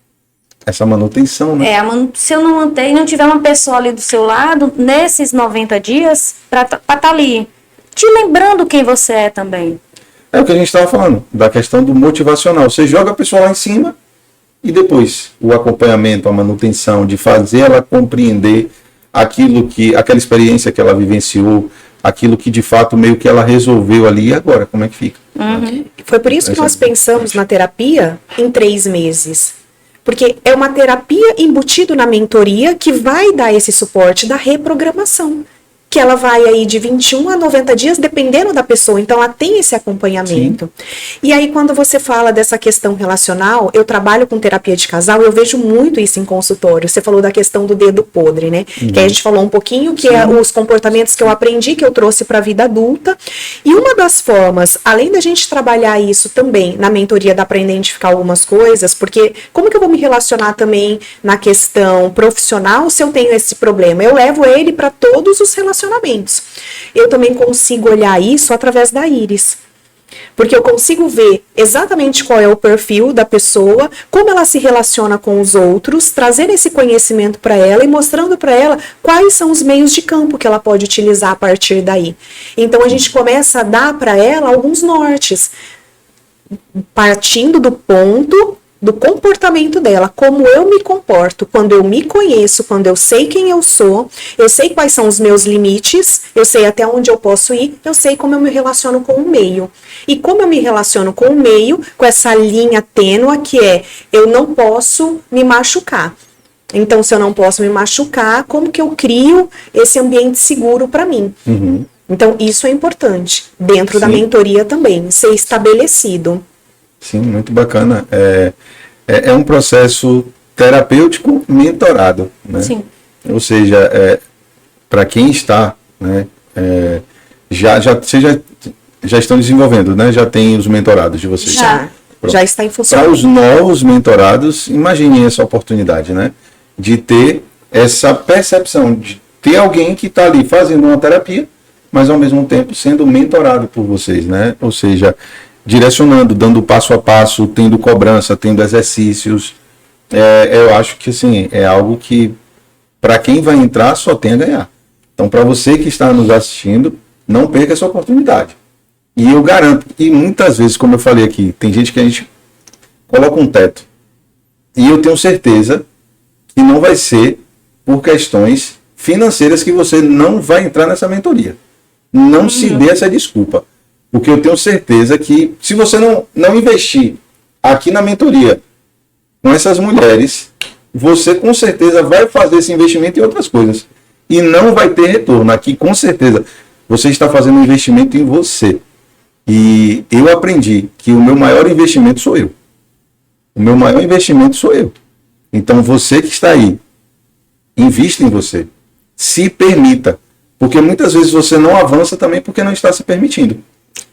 Essa manutenção, né? Se eu não manter e não tiver uma pessoa ali do seu lado, nesses 90 dias, para estar ali, te lembrando quem você é também. É o que a gente estava falando, da questão do motivacional. Você joga a pessoa lá em cima e depois o acompanhamento, a manutenção, de fazer ela compreender aquela experiência que ela vivenciou, aquilo que de fato meio que ela resolveu ali, e agora, como é que fica? Uhum. Foi por isso que nós pensamos na terapia em 3 meses. Porque é uma terapia embutido na mentoria que vai dar esse suporte da reprogramação. Que ela vai aí de 21 a 90 dias, dependendo da pessoa. Então, ela tem esse acompanhamento. Sim. E aí, quando você fala dessa questão relacional, eu trabalho com terapia de casal, eu vejo muito isso em consultório. Você falou da questão do dedo podre, né? Uhum. Que aí a gente falou um pouquinho, que é os comportamentos que eu aprendi, que eu trouxe para a vida adulta. E uma das formas, além da gente trabalhar isso também na mentoria, dá para identificar algumas coisas, porque como que eu vou me relacionar também na questão profissional se eu tenho esse problema? Eu levo ele para todos os relacionamentos. Eu também consigo olhar isso através da íris. Porque eu consigo ver exatamente qual é o perfil da pessoa, como ela se relaciona com os outros, trazer esse conhecimento para ela e mostrando para ela quais são os meios de campo que ela pode utilizar a partir daí. Então a gente começa a dar para ela alguns nortes, partindo do ponto do comportamento dela, como eu me comporto, quando eu me conheço, quando eu sei quem eu sou, eu sei quais são os meus limites, eu sei até onde eu posso ir, eu sei como eu me relaciono com o meio. E como eu me relaciono com o meio, com essa linha tênua que eu não posso me machucar. Então, se eu não posso me machucar, como que eu crio esse ambiente seguro para mim? Uhum. Então, isso é importante, dentro da mentoria também, ser estabelecido. Sim, muito bacana. É um processo terapêutico mentorado, né? Sim. Ou seja, para quem está, né, vocês já estão desenvolvendo, né? Já tem os mentorados de vocês. Já está em funcionamento. Para os novos mentorados, imaginem essa oportunidade, né? De ter essa percepção, de ter alguém que está ali fazendo uma terapia, mas ao mesmo tempo sendo mentorado por vocês, né? Ou seja, direcionando, dando passo a passo, tendo cobrança, tendo exercícios. Eu acho que assim, é algo que para quem vai entrar só tem a ganhar. Então, para você que está nos assistindo, não perca essa oportunidade. E eu garanto, e muitas vezes, como eu falei aqui, tem gente que a gente coloca um teto. E eu tenho certeza que não vai ser por questões financeiras que você não vai entrar nessa mentoria. Não se dê essa desculpa. Porque eu tenho certeza que se você não investir aqui na mentoria com essas mulheres, você com certeza vai fazer esse investimento em outras coisas. E não vai ter retorno. Aqui, com certeza, você está fazendo um investimento em você. E eu aprendi que o meu maior investimento sou eu. O meu maior investimento sou eu. Então, você que está aí, invista em você. Se permita. Porque muitas vezes você não avança também porque não está se permitindo.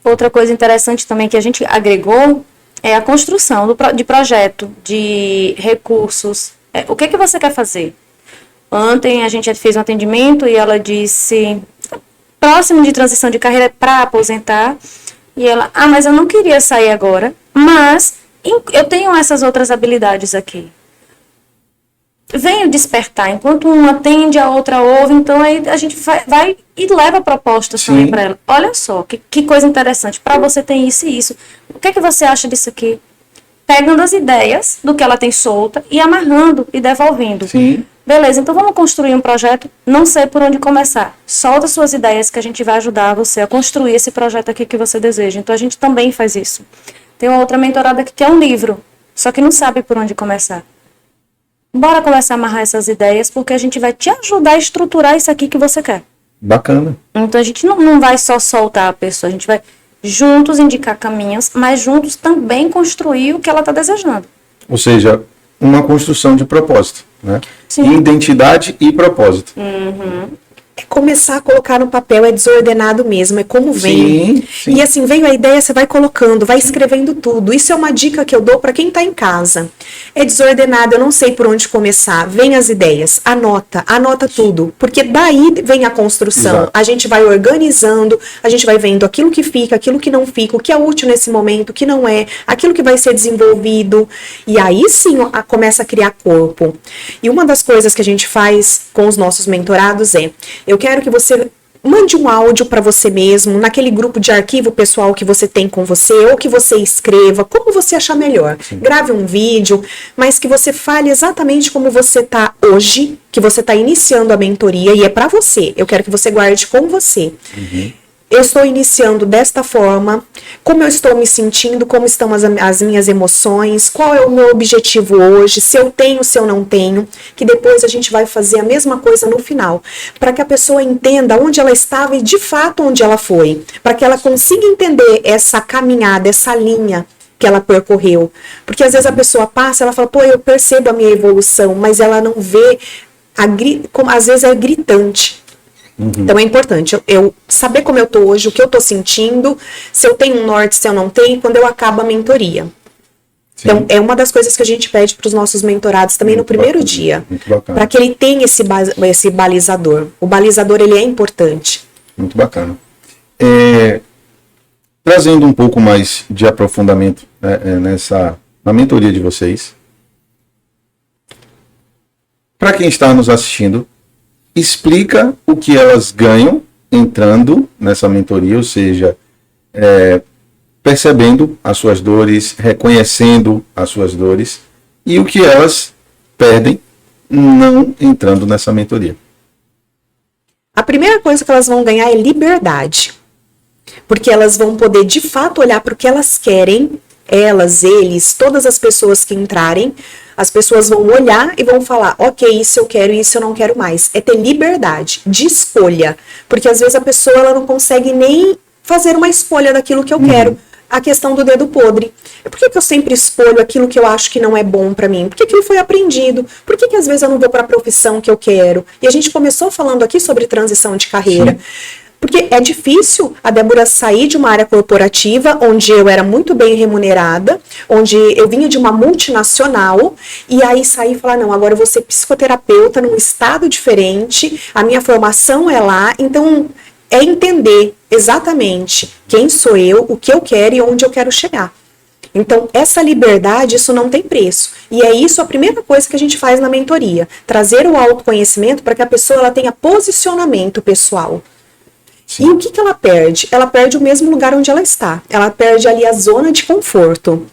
Outra coisa interessante também que a gente agregou é a construção de projeto, de recursos. O que você quer fazer? Ontem a gente fez um atendimento e ela disse, próximo de transição de carreira para aposentar, e ela, mas eu não queria sair agora, mas eu tenho essas outras habilidades aqui. Venho despertar, enquanto uma atende, a outra ouve, então aí a gente vai e leva propostas também para ela. Olha só, que coisa interessante, para você tem isso e isso. O que você acha disso aqui? Pegando as ideias do que ela tem solta e amarrando e devolvendo. Sim. Beleza, então vamos construir um projeto, não sei por onde começar. Solta suas ideias que a gente vai ajudar você a construir esse projeto aqui que você deseja. Então a gente também faz isso. Tem uma outra mentorada que quer um livro, só que não sabe por onde começar. Bora começar a amarrar essas ideias, porque a gente vai te ajudar a estruturar isso aqui que você quer. Bacana. Então a gente não vai só soltar a pessoa, a gente vai juntos indicar caminhos, mas juntos também construir o que ela está desejando. Ou seja, uma construção de propósito, né? Sim. Identidade e propósito. Uhum. É começar a colocar no papel, é desordenado mesmo, é como vem. Sim, sim. E assim, veio a ideia, você vai colocando, vai escrevendo tudo. Isso é uma dica que eu dou para quem está em casa. É desordenado, eu não sei por onde começar. Vem as ideias, anota tudo. Porque daí vem a construção. Exato. A gente vai organizando, a gente vai vendo aquilo que fica, aquilo que não fica, o que é útil nesse momento, o que não é, aquilo que vai ser desenvolvido. E aí sim começa a criar corpo. E uma das coisas que a gente faz com os nossos mentorados é: eu quero que você mande um áudio para você mesmo, naquele grupo de arquivo pessoal que você tem com você, ou que você escreva, como você achar melhor. Sim. Grave um vídeo, mas que você fale exatamente como você está hoje, que você está iniciando a mentoria, e é para você. Eu quero que você guarde com você. Uhum. Eu estou iniciando desta forma, como eu estou me sentindo, como estão as minhas emoções, qual é o meu objetivo hoje, se eu tenho, se eu não tenho, que depois a gente vai fazer a mesma coisa no final, para que a pessoa entenda onde ela estava e de fato onde ela foi, para que ela consiga entender essa caminhada, essa linha que ela percorreu, porque às vezes a pessoa passa, ela fala, pô, eu percebo a minha evolução, mas ela não vê, como às vezes é gritante. Uhum. Então é importante eu saber como eu tô hoje, o que eu tô sentindo, se eu tenho um norte, se eu não tenho, quando eu acabo a mentoria. Sim. Então é uma das coisas que a gente pede para os nossos mentorados também muito no primeiro bacana, dia, para que ele tenha esse balizador. O balizador, ele é importante. Muito bacana. Trazendo um pouco mais de aprofundamento, né, na mentoria de vocês, para quem está nos assistindo, explica o que elas ganham entrando nessa mentoria, ou seja, percebendo as suas dores, reconhecendo as suas dores, e o que elas perdem não entrando nessa mentoria. A primeira coisa que elas vão ganhar é liberdade, porque elas vão poder de fato olhar para o que elas querem, elas, eles, todas as pessoas que entrarem. As pessoas vão olhar e vão falar, ok, isso eu quero e isso eu não quero mais. É ter liberdade de escolha. Porque às vezes a pessoa ela não consegue nem fazer uma escolha daquilo que eu quero. A questão do dedo podre. Por que eu sempre escolho aquilo que eu acho que não é bom pra mim? Por que aquilo foi aprendido? Por que às vezes eu não vou para a profissão que eu quero? E a gente começou falando aqui sobre transição de carreira. Sim. Porque é difícil a Débora sair de uma área corporativa, onde eu era muito bem remunerada, onde eu vinha de uma multinacional, e aí sair e falar, não, agora eu vou ser psicoterapeuta num estado diferente, a minha formação é lá, então é entender exatamente quem sou eu, o que eu quero e onde eu quero chegar. Então, essa liberdade, isso não tem preço. E é isso a primeira coisa que a gente faz na mentoria, trazer o autoconhecimento para que a pessoa ela tenha posicionamento pessoal. Sim. E o que ela perde? Ela perde o mesmo lugar onde ela está. Ela perde ali a zona de conforto.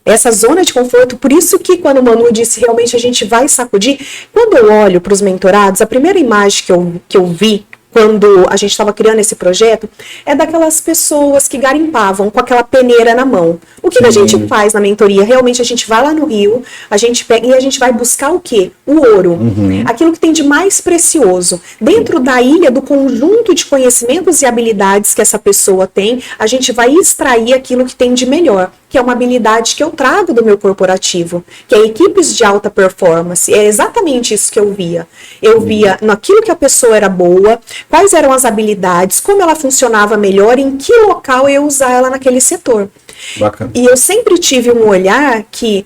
Essa zona de conforto, por isso que quando o Manu disse realmente a gente vai sacudir, quando eu olho para os mentorados, a primeira imagem que eu vi quando a gente estava criando esse projeto, é daquelas pessoas que garimpavam com aquela peneira na mão. O que a gente faz na mentoria? Realmente a gente vai lá no rio, a gente pega e a gente vai buscar o quê? O ouro. Uhum. Aquilo que tem de mais precioso. Dentro da ilha, do conjunto de conhecimentos e habilidades que essa pessoa tem, a gente vai extrair aquilo que tem de melhor. que é uma habilidade que eu trago do meu corporativo, que é equipes de alta performance. É exatamente isso que eu via. Eu via naquilo que a pessoa era boa, quais eram as habilidades, como ela funcionava melhor, em que local eu usar ela naquele setor. Bacana. E eu sempre tive um olhar que,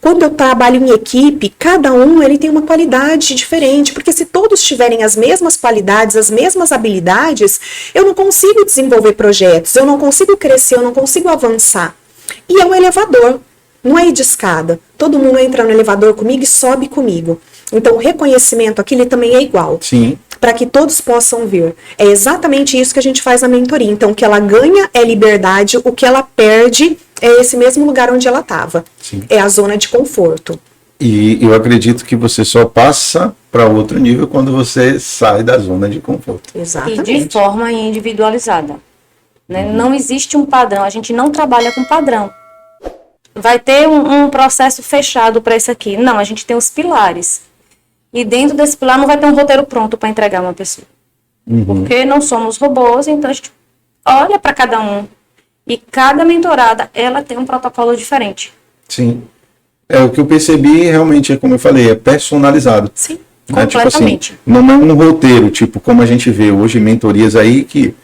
quando eu trabalho em equipe, cada um ele tem uma qualidade diferente, porque se todos tiverem as mesmas qualidades, as mesmas habilidades, eu não consigo desenvolver projetos, eu não consigo crescer, eu não consigo avançar. E é um elevador, não é ir de escada. Todo mundo entra no elevador comigo e sobe comigo. Então o reconhecimento aqui ele também é igual. Sim. Para que todos possam ver. É exatamente isso que a gente faz na mentoria. Então o que ela ganha é liberdade, o que ela perde é esse mesmo lugar onde ela estava. É a zona de conforto. E eu acredito que você só passa para outro nível quando você sai da zona de conforto. Exatamente. E de forma individualizada. Né? Não existe um padrão, a gente não trabalha com padrão. Vai ter um processo fechado para isso aqui. Não, a gente tem os pilares. E dentro desse pilar não vai ter um roteiro pronto para entregar uma pessoa. Porque não somos robôs, então a gente olha para cada um. E cada mentorada, ela tem um protocolo diferente. Sim. O que eu percebi realmente, é como eu falei, é personalizado. Sim, completamente. Tipo assim, não é um roteiro, tipo, como a gente vê hoje, mentorias aí que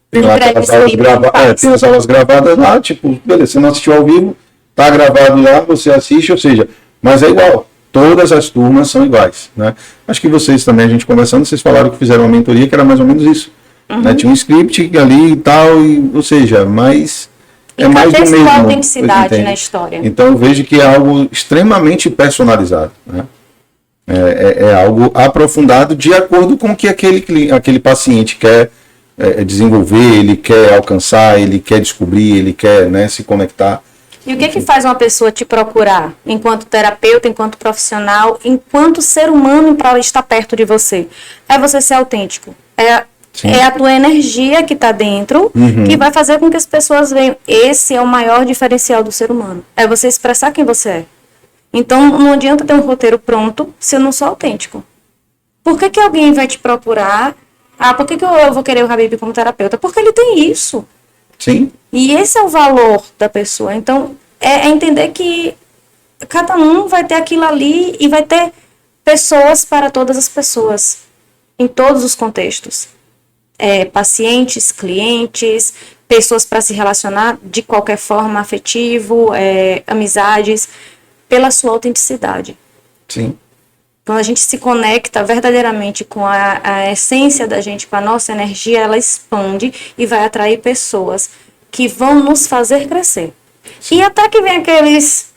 tem lá aquelas aulas gravadas, tem as aulas gravadas lá, tipo, beleza, você não assistiu ao vivo, tá gravado lá, você assiste, ou seja, mas é igual. Todas as turmas são iguais, né? Acho que vocês também, a gente conversando, vocês falaram que fizeram uma mentoria que era mais ou menos isso. Né? Tinha um script ali e tal, ou seja, mas é mais do mesmo. A autenticidade na história. Então eu vejo que é algo extremamente personalizado, né? É algo aprofundado de acordo com o que aquele paciente quer desenvolver, ele quer alcançar, ele quer descobrir, ele quer, né, se conectar. E o que faz uma pessoa te procurar enquanto terapeuta, enquanto profissional, enquanto ser humano para estar perto de você? É você ser autêntico. É a tua energia que está dentro que vai fazer com que as pessoas vejam. Esse é o maior diferencial do ser humano. É você expressar quem você é. Então, não adianta ter um roteiro pronto se eu não sou autêntico. Por que alguém vai te procurar? Por que eu vou querer o Habib como terapeuta? Porque ele tem isso. Sim. E esse é o valor da pessoa. Então, é entender que cada um vai ter aquilo ali e vai ter pessoas para todas as pessoas, em todos os contextos. Pacientes, clientes, pessoas para se relacionar de qualquer forma, afetivo, amizades, pela sua autenticidade. Sim. Quando a gente se conecta verdadeiramente com a essência da gente, com a nossa energia, ela expande e vai atrair pessoas que vão nos fazer crescer. Sim. E até que vem aqueles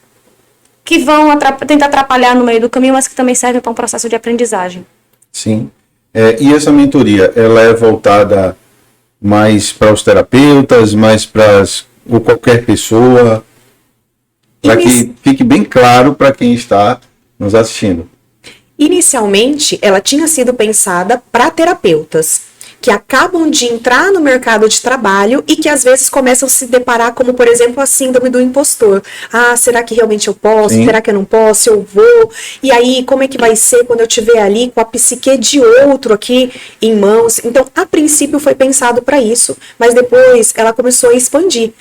que vão tentar atrapalhar no meio do caminho, mas que também servem para um processo de aprendizagem. Sim. E essa mentoria, ela é voltada mais para os terapeutas, mais para qualquer pessoa, para que fique bem claro para quem está nos assistindo. Inicialmente, ela tinha sido pensada para terapeutas que acabam de entrar no mercado de trabalho e que às vezes começam a se deparar como, por exemplo, a síndrome do impostor. Será que realmente eu posso? Sim. Será que eu não posso? Eu vou? E aí, como é que vai ser quando eu estiver ali com a psique de outro aqui em mãos? Então, a princípio foi pensado para isso, mas depois ela começou a expandir.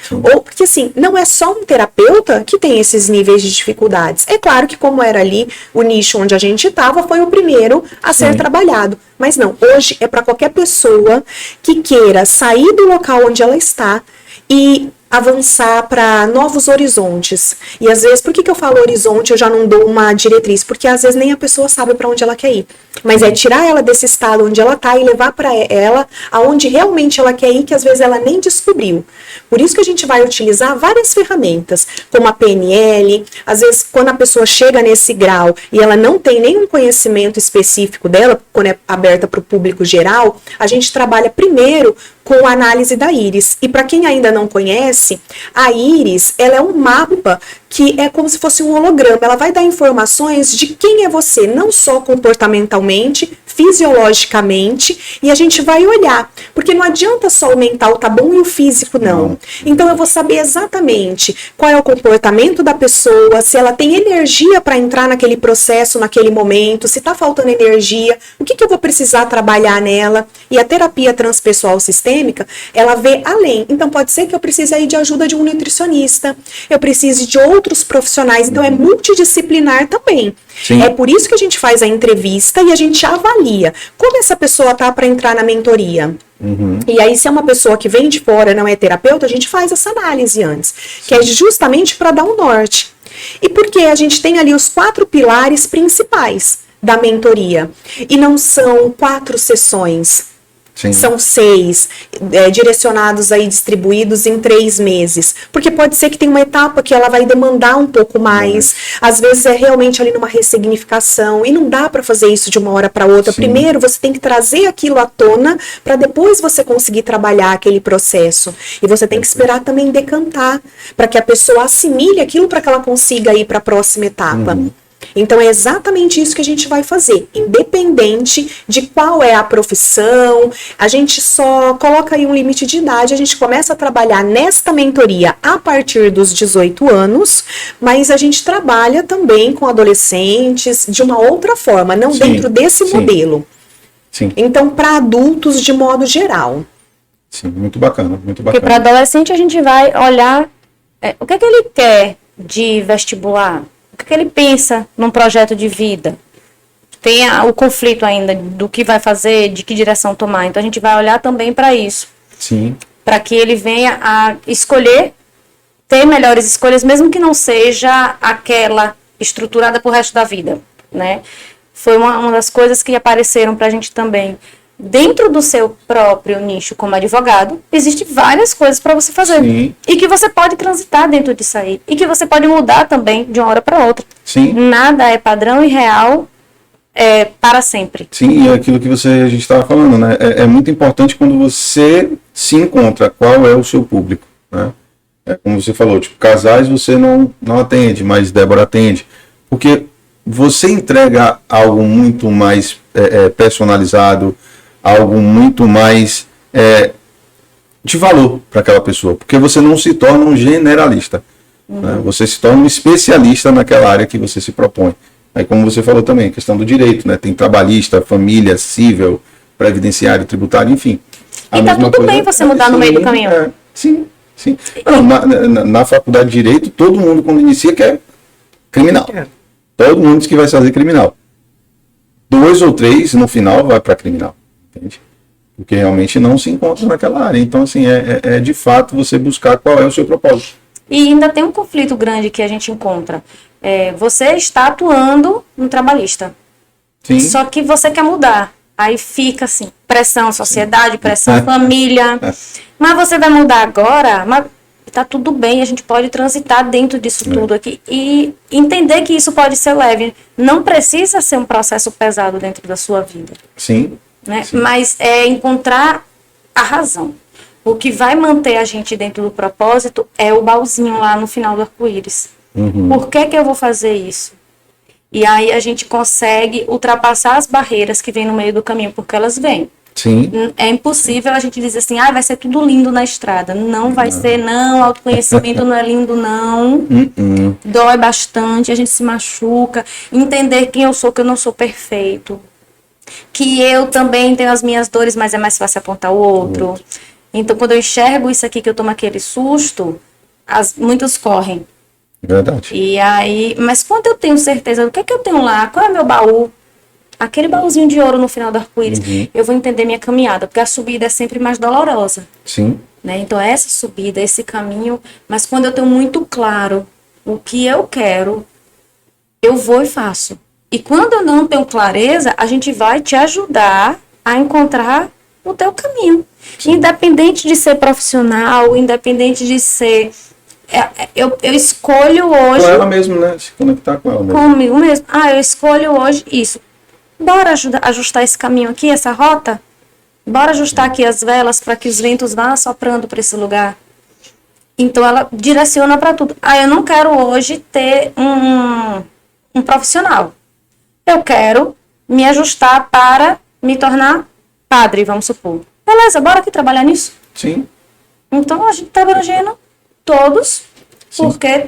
Porque assim, não é só um terapeuta que tem esses níveis de dificuldades. É claro que como era ali o nicho onde a gente estava, foi o primeiro a ser trabalhado. Mas não, hoje é para qualquer pessoa que queira sair do local onde ela está e avançar para novos horizontes. E às vezes, por que eu falo horizonte, eu já não dou uma diretriz? Porque às vezes nem a pessoa sabe para onde ela quer ir. Mas é tirar ela desse estado onde ela está e levar para ela aonde realmente ela quer ir, que às vezes ela nem descobriu. Por isso que a gente vai utilizar várias ferramentas, como a PNL. Às vezes, quando a pessoa chega nesse grau e ela não tem nenhum conhecimento específico dela, quando é aberta para o público geral, a gente trabalha primeiro com a análise da íris. E para quem ainda não conhece, a íris, ela é um mapa que é como se fosse um holograma. Ela vai dar informações de quem é você, não só comportamentalmente, fisiologicamente, e a gente vai olhar, porque não adianta só o mental tá bom e o físico não. Então eu vou saber exatamente qual é o comportamento da pessoa, se ela tem energia para entrar naquele processo, naquele momento, se tá faltando energia, o que eu vou precisar trabalhar nela. E a terapia transpessoal sistêmica, ela vê além. Então pode ser que eu precise aí de ajuda de um nutricionista, eu precise de outros profissionais, então é multidisciplinar também. Sim. É por isso que a gente faz a entrevista e a gente avalia como essa pessoa tá para entrar na mentoria. E aí, se é uma pessoa que vem de fora, não é terapeuta, a gente faz essa análise antes, que é justamente para dar um norte. E porque a gente tem ali os 4 pilares principais da mentoria, e não são 4 sessões. Sim. São 6, direcionados aí, distribuídos em 3 meses. Porque pode ser que tenha uma etapa que ela vai demandar um pouco mais. Às vezes é realmente ali numa ressignificação. E não dá para fazer isso de uma hora para outra. Sim. Primeiro você tem que trazer aquilo à tona para depois você conseguir trabalhar aquele processo. E você tem que esperar também decantar para que a pessoa assimile aquilo para que ela consiga ir para a próxima etapa. Então é exatamente isso que a gente vai fazer, independente de qual é a profissão. A gente só coloca aí um limite de idade, a gente começa a trabalhar nesta mentoria a partir dos 18 anos, mas a gente trabalha também com adolescentes de uma outra forma, não dentro desse modelo. Sim. Então, para adultos de modo geral. Sim, muito bacana, muito Porque para bacana. adolescente a gente vai olhar o que é que ele quer de vestibular, o que ele pensa num projeto de vida. Tem o conflito ainda do que vai fazer, de que direção tomar. Então a gente vai olhar também para isso. Sim. Para que ele venha a escolher, ter melhores escolhas, mesmo que não seja aquela estruturada pro resto da vida, né? Foi uma das coisas que apareceram para a gente também. Dentro do seu próprio nicho como advogado, existem várias coisas para você fazer. Sim. E que você pode transitar dentro disso aí. E que você pode mudar também de uma hora para outra. Sim. Nada é padrão e real para sempre. Sim, é aquilo que a gente estava falando, né? É muito importante quando você se encontra, qual é o seu público, né? É como você falou, tipo, casais você não atende, mas Débora atende. Porque você entrega algo muito mais personalizado, algo muito mais de valor para aquela pessoa, porque você não se torna um generalista, né? Você se torna um especialista naquela área que você se propõe. Aí, como você falou também, questão do direito, né? Tem trabalhista, família, civil, previdenciário, tributário, enfim. E tá tudo bem você mudar no meio do caminho. Sim. Não, na faculdade de Direito, todo mundo, quando inicia, quer criminal. Todo mundo diz que vai fazer criminal. 2 ou 3, no final, vai para criminal. Entende? Porque realmente não se encontra naquela área. Então, assim, de fato você buscar qual é o seu propósito. E ainda tem um conflito grande que a gente encontra. Você está atuando no trabalhista. Sim. Só que você quer mudar. Aí fica assim, pressão sociedade, pressão família. Mas você vai mudar agora, mas tá tudo bem, a gente pode transitar dentro disso tudo aqui. E entender que isso pode ser leve. Não precisa ser um processo pesado dentro da sua vida. Sim. Né? Sim. Mas é encontrar a razão. O que vai manter a gente dentro do propósito é o baúzinho lá no final do arco-íris. Por que eu vou fazer isso? E aí a gente consegue ultrapassar as barreiras que vêm no meio do caminho, porque elas vêm. Sim. É impossível a gente dizer assim, vai ser tudo lindo na estrada. Não vai ser, não. Autoconhecimento não é lindo, não. Dói bastante, a gente se machuca. Entender quem eu sou, que eu não sou perfeito. Que eu também tenho as minhas dores, mas é mais fácil apontar o outro. Então, quando eu enxergo isso aqui, que eu tomo aquele susto, muitos correm. Verdade. E aí, mas quando eu tenho certeza do que é que eu tenho lá, qual é meu baú, aquele baúzinho de ouro no final do arco-íris, eu vou entender minha caminhada, porque a subida é sempre mais dolorosa. Sim. Né? Então, essa subida, esse caminho, mas quando eu tenho muito claro o que eu quero, eu vou e faço. E quando eu não tenho clareza, a gente vai te ajudar a encontrar o teu caminho. Sim. Independente de ser profissional, independente de ser... Eu escolho hoje... Com ela mesmo, né? Se conectar com ela mesmo. Comigo mesmo. Eu escolho hoje isso. Bora ajustar esse caminho aqui, essa rota? Bora ajustar aqui as velas para que os ventos vá soprando para esse lugar. Então ela direciona para tudo. Eu não quero hoje ter um profissional. Eu quero me ajustar para me tornar padre, vamos supor. Beleza, bora aqui trabalhar nisso? Sim. Então a gente está abrangendo todos, porque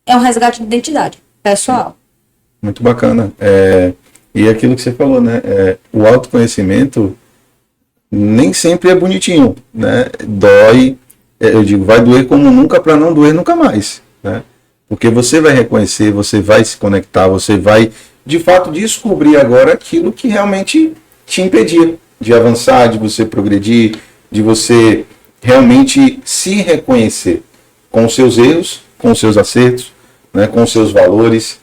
é um resgate de identidade pessoal. Muito bacana. E aquilo que você falou, né? O autoconhecimento nem sempre é bonitinho, né? Dói, eu digo, vai doer como nunca para não doer nunca mais, né? Porque você vai reconhecer, você vai se conectar, você vai, de fato, descobrir agora aquilo que realmente te impedia de avançar, de você progredir, de você realmente se reconhecer com os seus erros, com os seus acertos, né? Com os seus valores.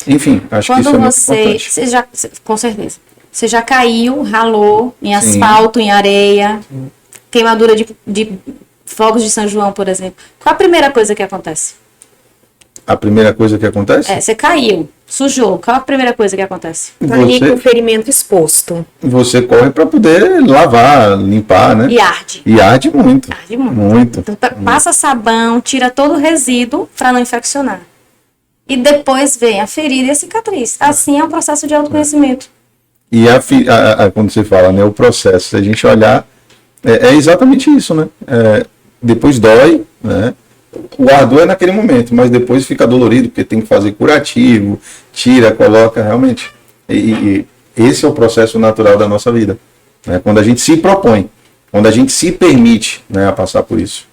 Enfim, acho que isso é muito importante. Com certeza. Você já caiu, ralou em asfalto, em areia, queimadura de fogos de São João, por exemplo. Qual a primeira coisa que acontece? A primeira coisa que acontece? Você caiu, sujou. Qual a primeira coisa que acontece? Tá ali com o ferimento exposto. Você corre para poder lavar, limpar, né? E arde. E arde muito. Arde muito. Então, passa sabão, tira todo o resíduo para não infeccionar. E depois vem a ferida e a cicatriz. Assim é o processo de autoconhecimento. E quando você fala, né, o processo, se a gente olhar, é exatamente isso, né? Depois dói, né? O ardor é naquele momento, mas depois fica dolorido, porque tem que fazer curativo, tira, coloca, realmente. E esse é o processo natural da nossa vida, né? Quando a gente se propõe, quando a gente se permite, né, a passar por isso.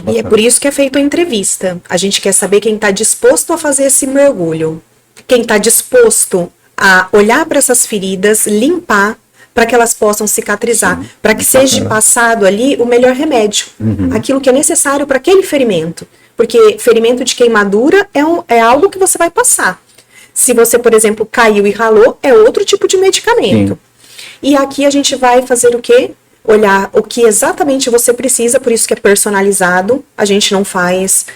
E é por isso que é feita a entrevista. A gente quer saber quem está disposto a fazer esse mergulho. Quem está disposto a olhar para essas feridas, limpar, para que elas possam cicatrizar. Para que seja passado ali o melhor remédio. Aquilo que é necessário para aquele ferimento. Porque ferimento de queimadura é algo que você vai passar. Se você, por exemplo, caiu e ralou, é outro tipo de medicamento. E aqui a gente vai fazer o quê? Olhar o que exatamente você precisa, por isso que é personalizado, a gente não faz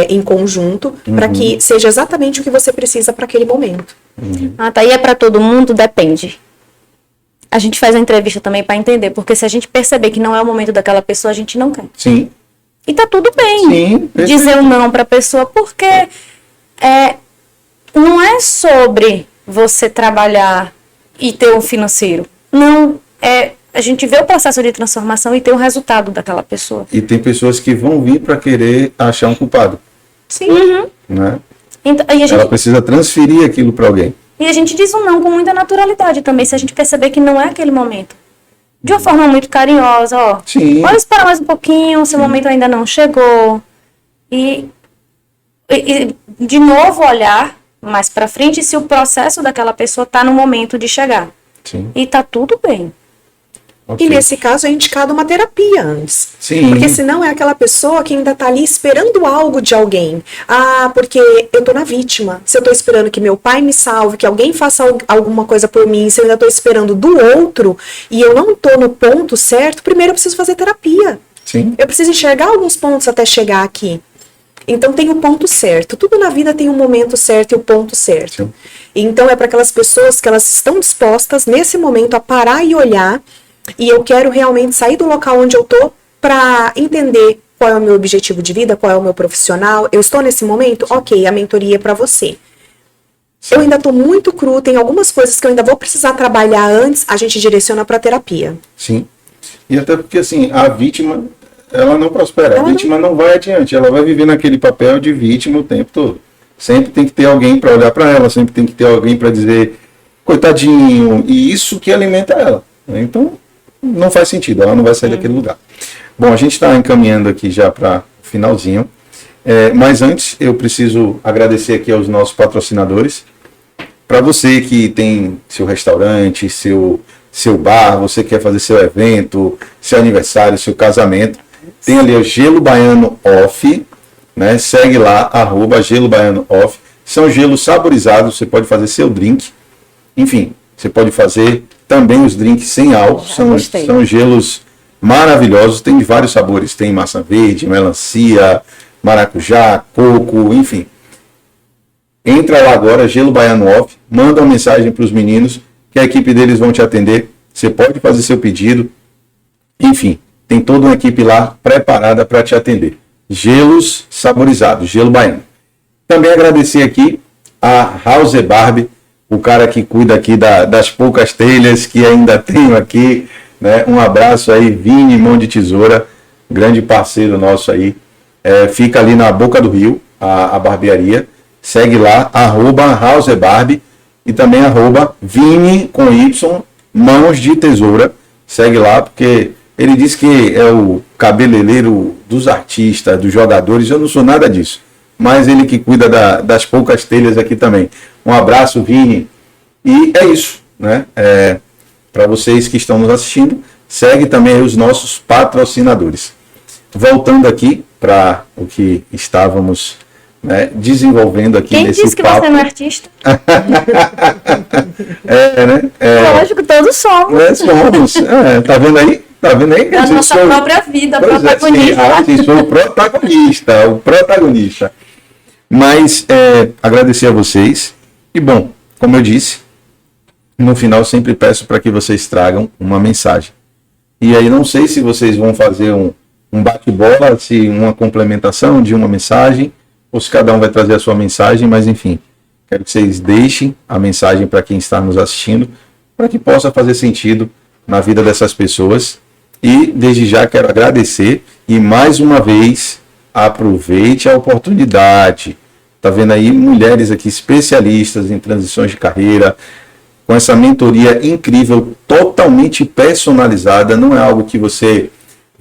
em conjunto, para que seja exatamente o que você precisa para aquele momento. Tá, e é para todo mundo? Depende. A gente faz a entrevista também para entender, porque se a gente perceber que não é o momento daquela pessoa, a gente não quer. Sim. E tá tudo bem dizer um não para a pessoa, porque não é sobre você trabalhar e ter um financeiro. Não, a gente vê o processo de transformação e ter o resultado daquela pessoa. E tem pessoas que vão vir para querer achar um culpado. Sim. Né? Então, ela precisa transferir aquilo para alguém. E a gente diz um não com muita naturalidade também, se a gente perceber que não é aquele momento. De uma forma muito carinhosa, ó. Sim. Pode esperar mais um pouquinho, seu momento ainda não chegou. E de novo olhar mais para frente se o processo daquela pessoa está no momento de chegar. Sim. E tá tudo bem. Okay. E nesse caso é indicado uma terapia antes. Sim. Porque senão é aquela pessoa que ainda tá ali esperando algo de alguém. Porque eu tô na vítima. Se eu tô esperando que meu pai me salve, que alguém faça alguma coisa por mim, se eu ainda tô esperando do outro e eu não tô no ponto certo, primeiro eu preciso fazer terapia. Sim. Eu preciso enxergar alguns pontos até chegar aqui. Então tem o ponto certo. Tudo na vida tem um momento certo e o ponto certo. Sim. Então é para aquelas pessoas que elas estão dispostas nesse momento a parar e olhar. E eu quero realmente sair do local onde eu tô para entender qual é o meu objetivo de vida, qual é o meu profissional. Eu estou nesse momento? Ok, a mentoria é para você. Sim. Eu ainda tô muito cru, tem algumas coisas que eu ainda vou precisar trabalhar antes, a gente direciona para terapia. Sim. E até porque assim, a vítima, ela não prospera, a vítima não vai adiante, ela vai viver naquele papel de vítima o tempo todo. Sempre tem que ter alguém para olhar para ela, sempre tem que ter alguém para dizer, coitadinho, e isso que alimenta ela. Então, não faz sentido, ela não vai sair daquele lugar. Bom, a gente está encaminhando aqui já para o finalzinho, mas antes eu preciso agradecer aqui aos nossos patrocinadores. Para você que tem seu restaurante, seu bar, você quer fazer seu evento, seu aniversário, seu casamento, tem ali o Gelo Baiano Off, né? Segue lá, @Gelo Baiano Off. São gelos saborizados, você pode fazer seu drink, enfim, você pode fazer também os drinks sem álcool, são gelos maravilhosos, tem de vários sabores, tem maçã verde, melancia, maracujá, coco, enfim. Entra lá agora, Gelo Baiano Off, manda uma mensagem para os meninos, que a equipe deles vão te atender, você pode fazer seu pedido, enfim, tem toda uma equipe lá preparada para te atender. Gelos saborizados, gelo baiano. Também agradecer aqui a House Barbie, o cara que cuida aqui das poucas telhas que ainda tenho aqui, né? Um abraço aí, Vini Mão de Tesoura, grande parceiro nosso aí. Fica ali na Boca do Rio, a barbearia. Segue lá, @House Barbie e também @Vini com Y, Mãos de Tesoura. Segue lá, porque ele diz que é o cabeleireiro dos artistas, dos jogadores. Eu não sou nada disso, mas ele que cuida das poucas telhas aqui também. Um abraço, Vini. E é isso, né? Para vocês que estão nos assistindo, segue também os nossos patrocinadores. Voltando aqui para o que estávamos, né, desenvolvendo aqui Quem nesse disse que papo. você não é artista? Né? Lógico, todos somos. Somos. Tá vendo aí? Tá vendo aí? Da nossa própria vida, Pois protagonista. sim, sou o protagonista. Mas agradecer a vocês. E bom, como eu disse, no final sempre peço para que vocês tragam uma mensagem. E aí não sei se vocês vão fazer um bate-bola, se uma complementação de uma mensagem, ou se cada um vai trazer a sua mensagem, mas enfim, quero que vocês deixem a mensagem para quem está nos assistindo, para que possa fazer sentido na vida dessas pessoas. E desde já quero agradecer e mais uma vez aproveite a oportunidade. Tá vendo aí mulheres aqui especialistas em transições de carreira, com essa mentoria incrível, totalmente personalizada. Não é algo que você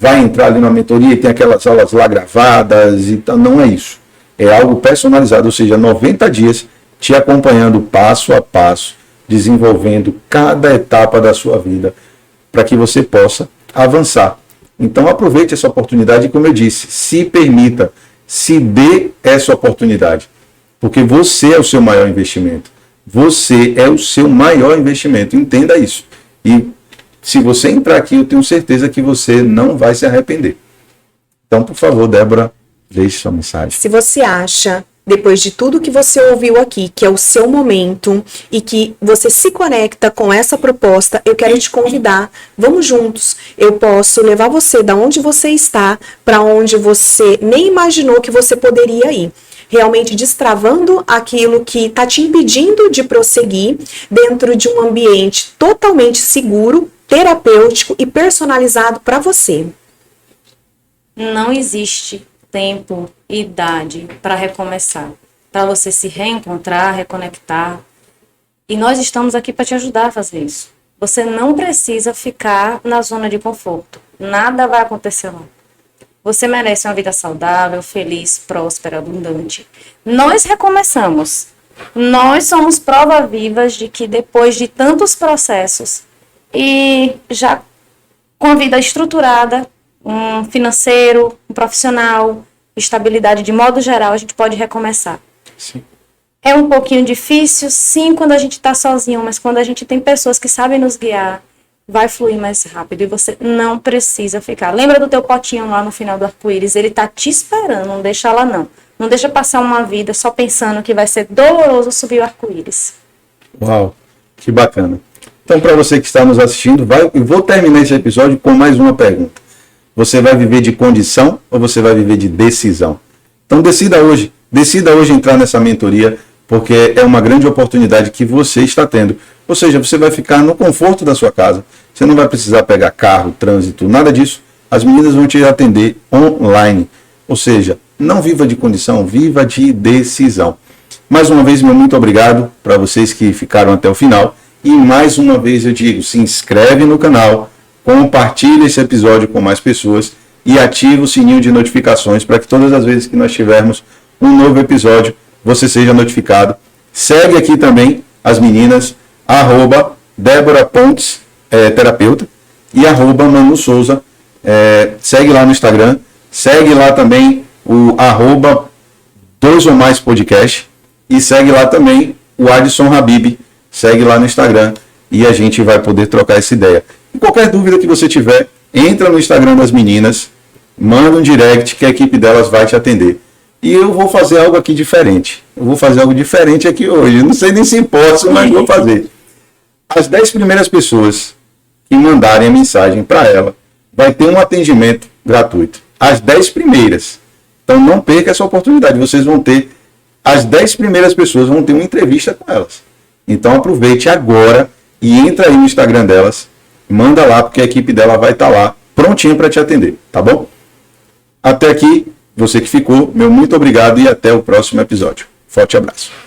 vai entrar ali na mentoria e tem aquelas aulas lá gravadas e tal. Não é isso. É algo personalizado, ou seja, 90 dias te acompanhando passo a passo, desenvolvendo cada etapa da sua vida, para que você possa avançar. Então aproveite essa oportunidade e, como eu disse, se permita, se dê essa oportunidade, porque você é o seu maior investimento. Você é o seu maior investimento, entenda isso. E se você entrar aqui, eu tenho certeza que você não vai se arrepender. Então, por favor, Débora, deixe sua mensagem. Se você acha, depois de tudo que você ouviu aqui, que é o seu momento e que você se conecta com essa proposta, eu quero te convidar, vamos juntos. Eu posso levar você da onde você está para onde você nem imaginou que você poderia ir. Realmente destravando aquilo que está te impedindo de prosseguir dentro de um ambiente totalmente seguro, terapêutico e personalizado para você. Não existe tempo e idade para recomeçar, para você se reencontrar, reconectar. E nós estamos aqui para te ajudar a fazer isso. Você não precisa ficar na zona de conforto. Nada vai acontecer lá. Você merece uma vida saudável, feliz, próspera, abundante. Nós recomeçamos. Nós somos prova vivas de que depois de tantos processos e já com a vida estruturada, um financeiro, um profissional, estabilidade de modo geral, a gente pode recomeçar. Sim. É um pouquinho difícil, sim, quando a gente está sozinho, mas quando a gente tem pessoas que sabem nos guiar, vai fluir mais rápido e você não precisa ficar. Lembra do teu potinho lá no final do arco-íris? Ele tá te esperando, não deixa lá não. Não deixa passar uma vida só pensando que vai ser doloroso subir o arco-íris. Uau, que bacana. Então, para você que está nos assistindo, eu vou terminar esse episódio com mais uma pergunta. Você vai viver de condição ou você vai viver de decisão? Então, decida hoje entrar nessa mentoria, porque é uma grande oportunidade que você está tendo. Ou seja, você vai ficar no conforto da sua casa. Você não vai precisar pegar carro, trânsito, nada disso. As meninas vão te atender online. Ou seja, não viva de condição, viva de decisão. Mais uma vez, meu muito obrigado para vocês que ficaram até o final. E mais uma vez eu digo, se inscreve no canal, compartilhe esse episódio com mais pessoas e ative o sininho de notificações para que todas as vezes que nós tivermos um novo episódio, você seja notificado. Segue aqui também as meninas, @Débora Pontes, terapeuta, e @Manu Souza. Segue lá no Instagram. Segue lá também o @2 ou mais podcast. E segue lá também o Adson Habib. Segue lá no Instagram e a gente vai poder trocar essa ideia. E qualquer dúvida que você tiver, entra no Instagram das meninas, manda um direct que a equipe delas vai te atender. E eu vou fazer algo aqui diferente. Eu vou fazer algo diferente aqui hoje. Não sei nem se posso, mas vou fazer. As 10 primeiras pessoas que mandarem a mensagem para ela, vai ter um atendimento gratuito. As 10 primeiras. Então não perca essa oportunidade. Vocês vão ter, as 10 primeiras pessoas vão ter uma entrevista com elas. Então aproveite agora e entra aí no Instagram delas, manda lá, porque a equipe dela vai estar lá, prontinha para te atender, tá bom? Até aqui, você que ficou, meu muito obrigado e até o próximo episódio. Forte abraço.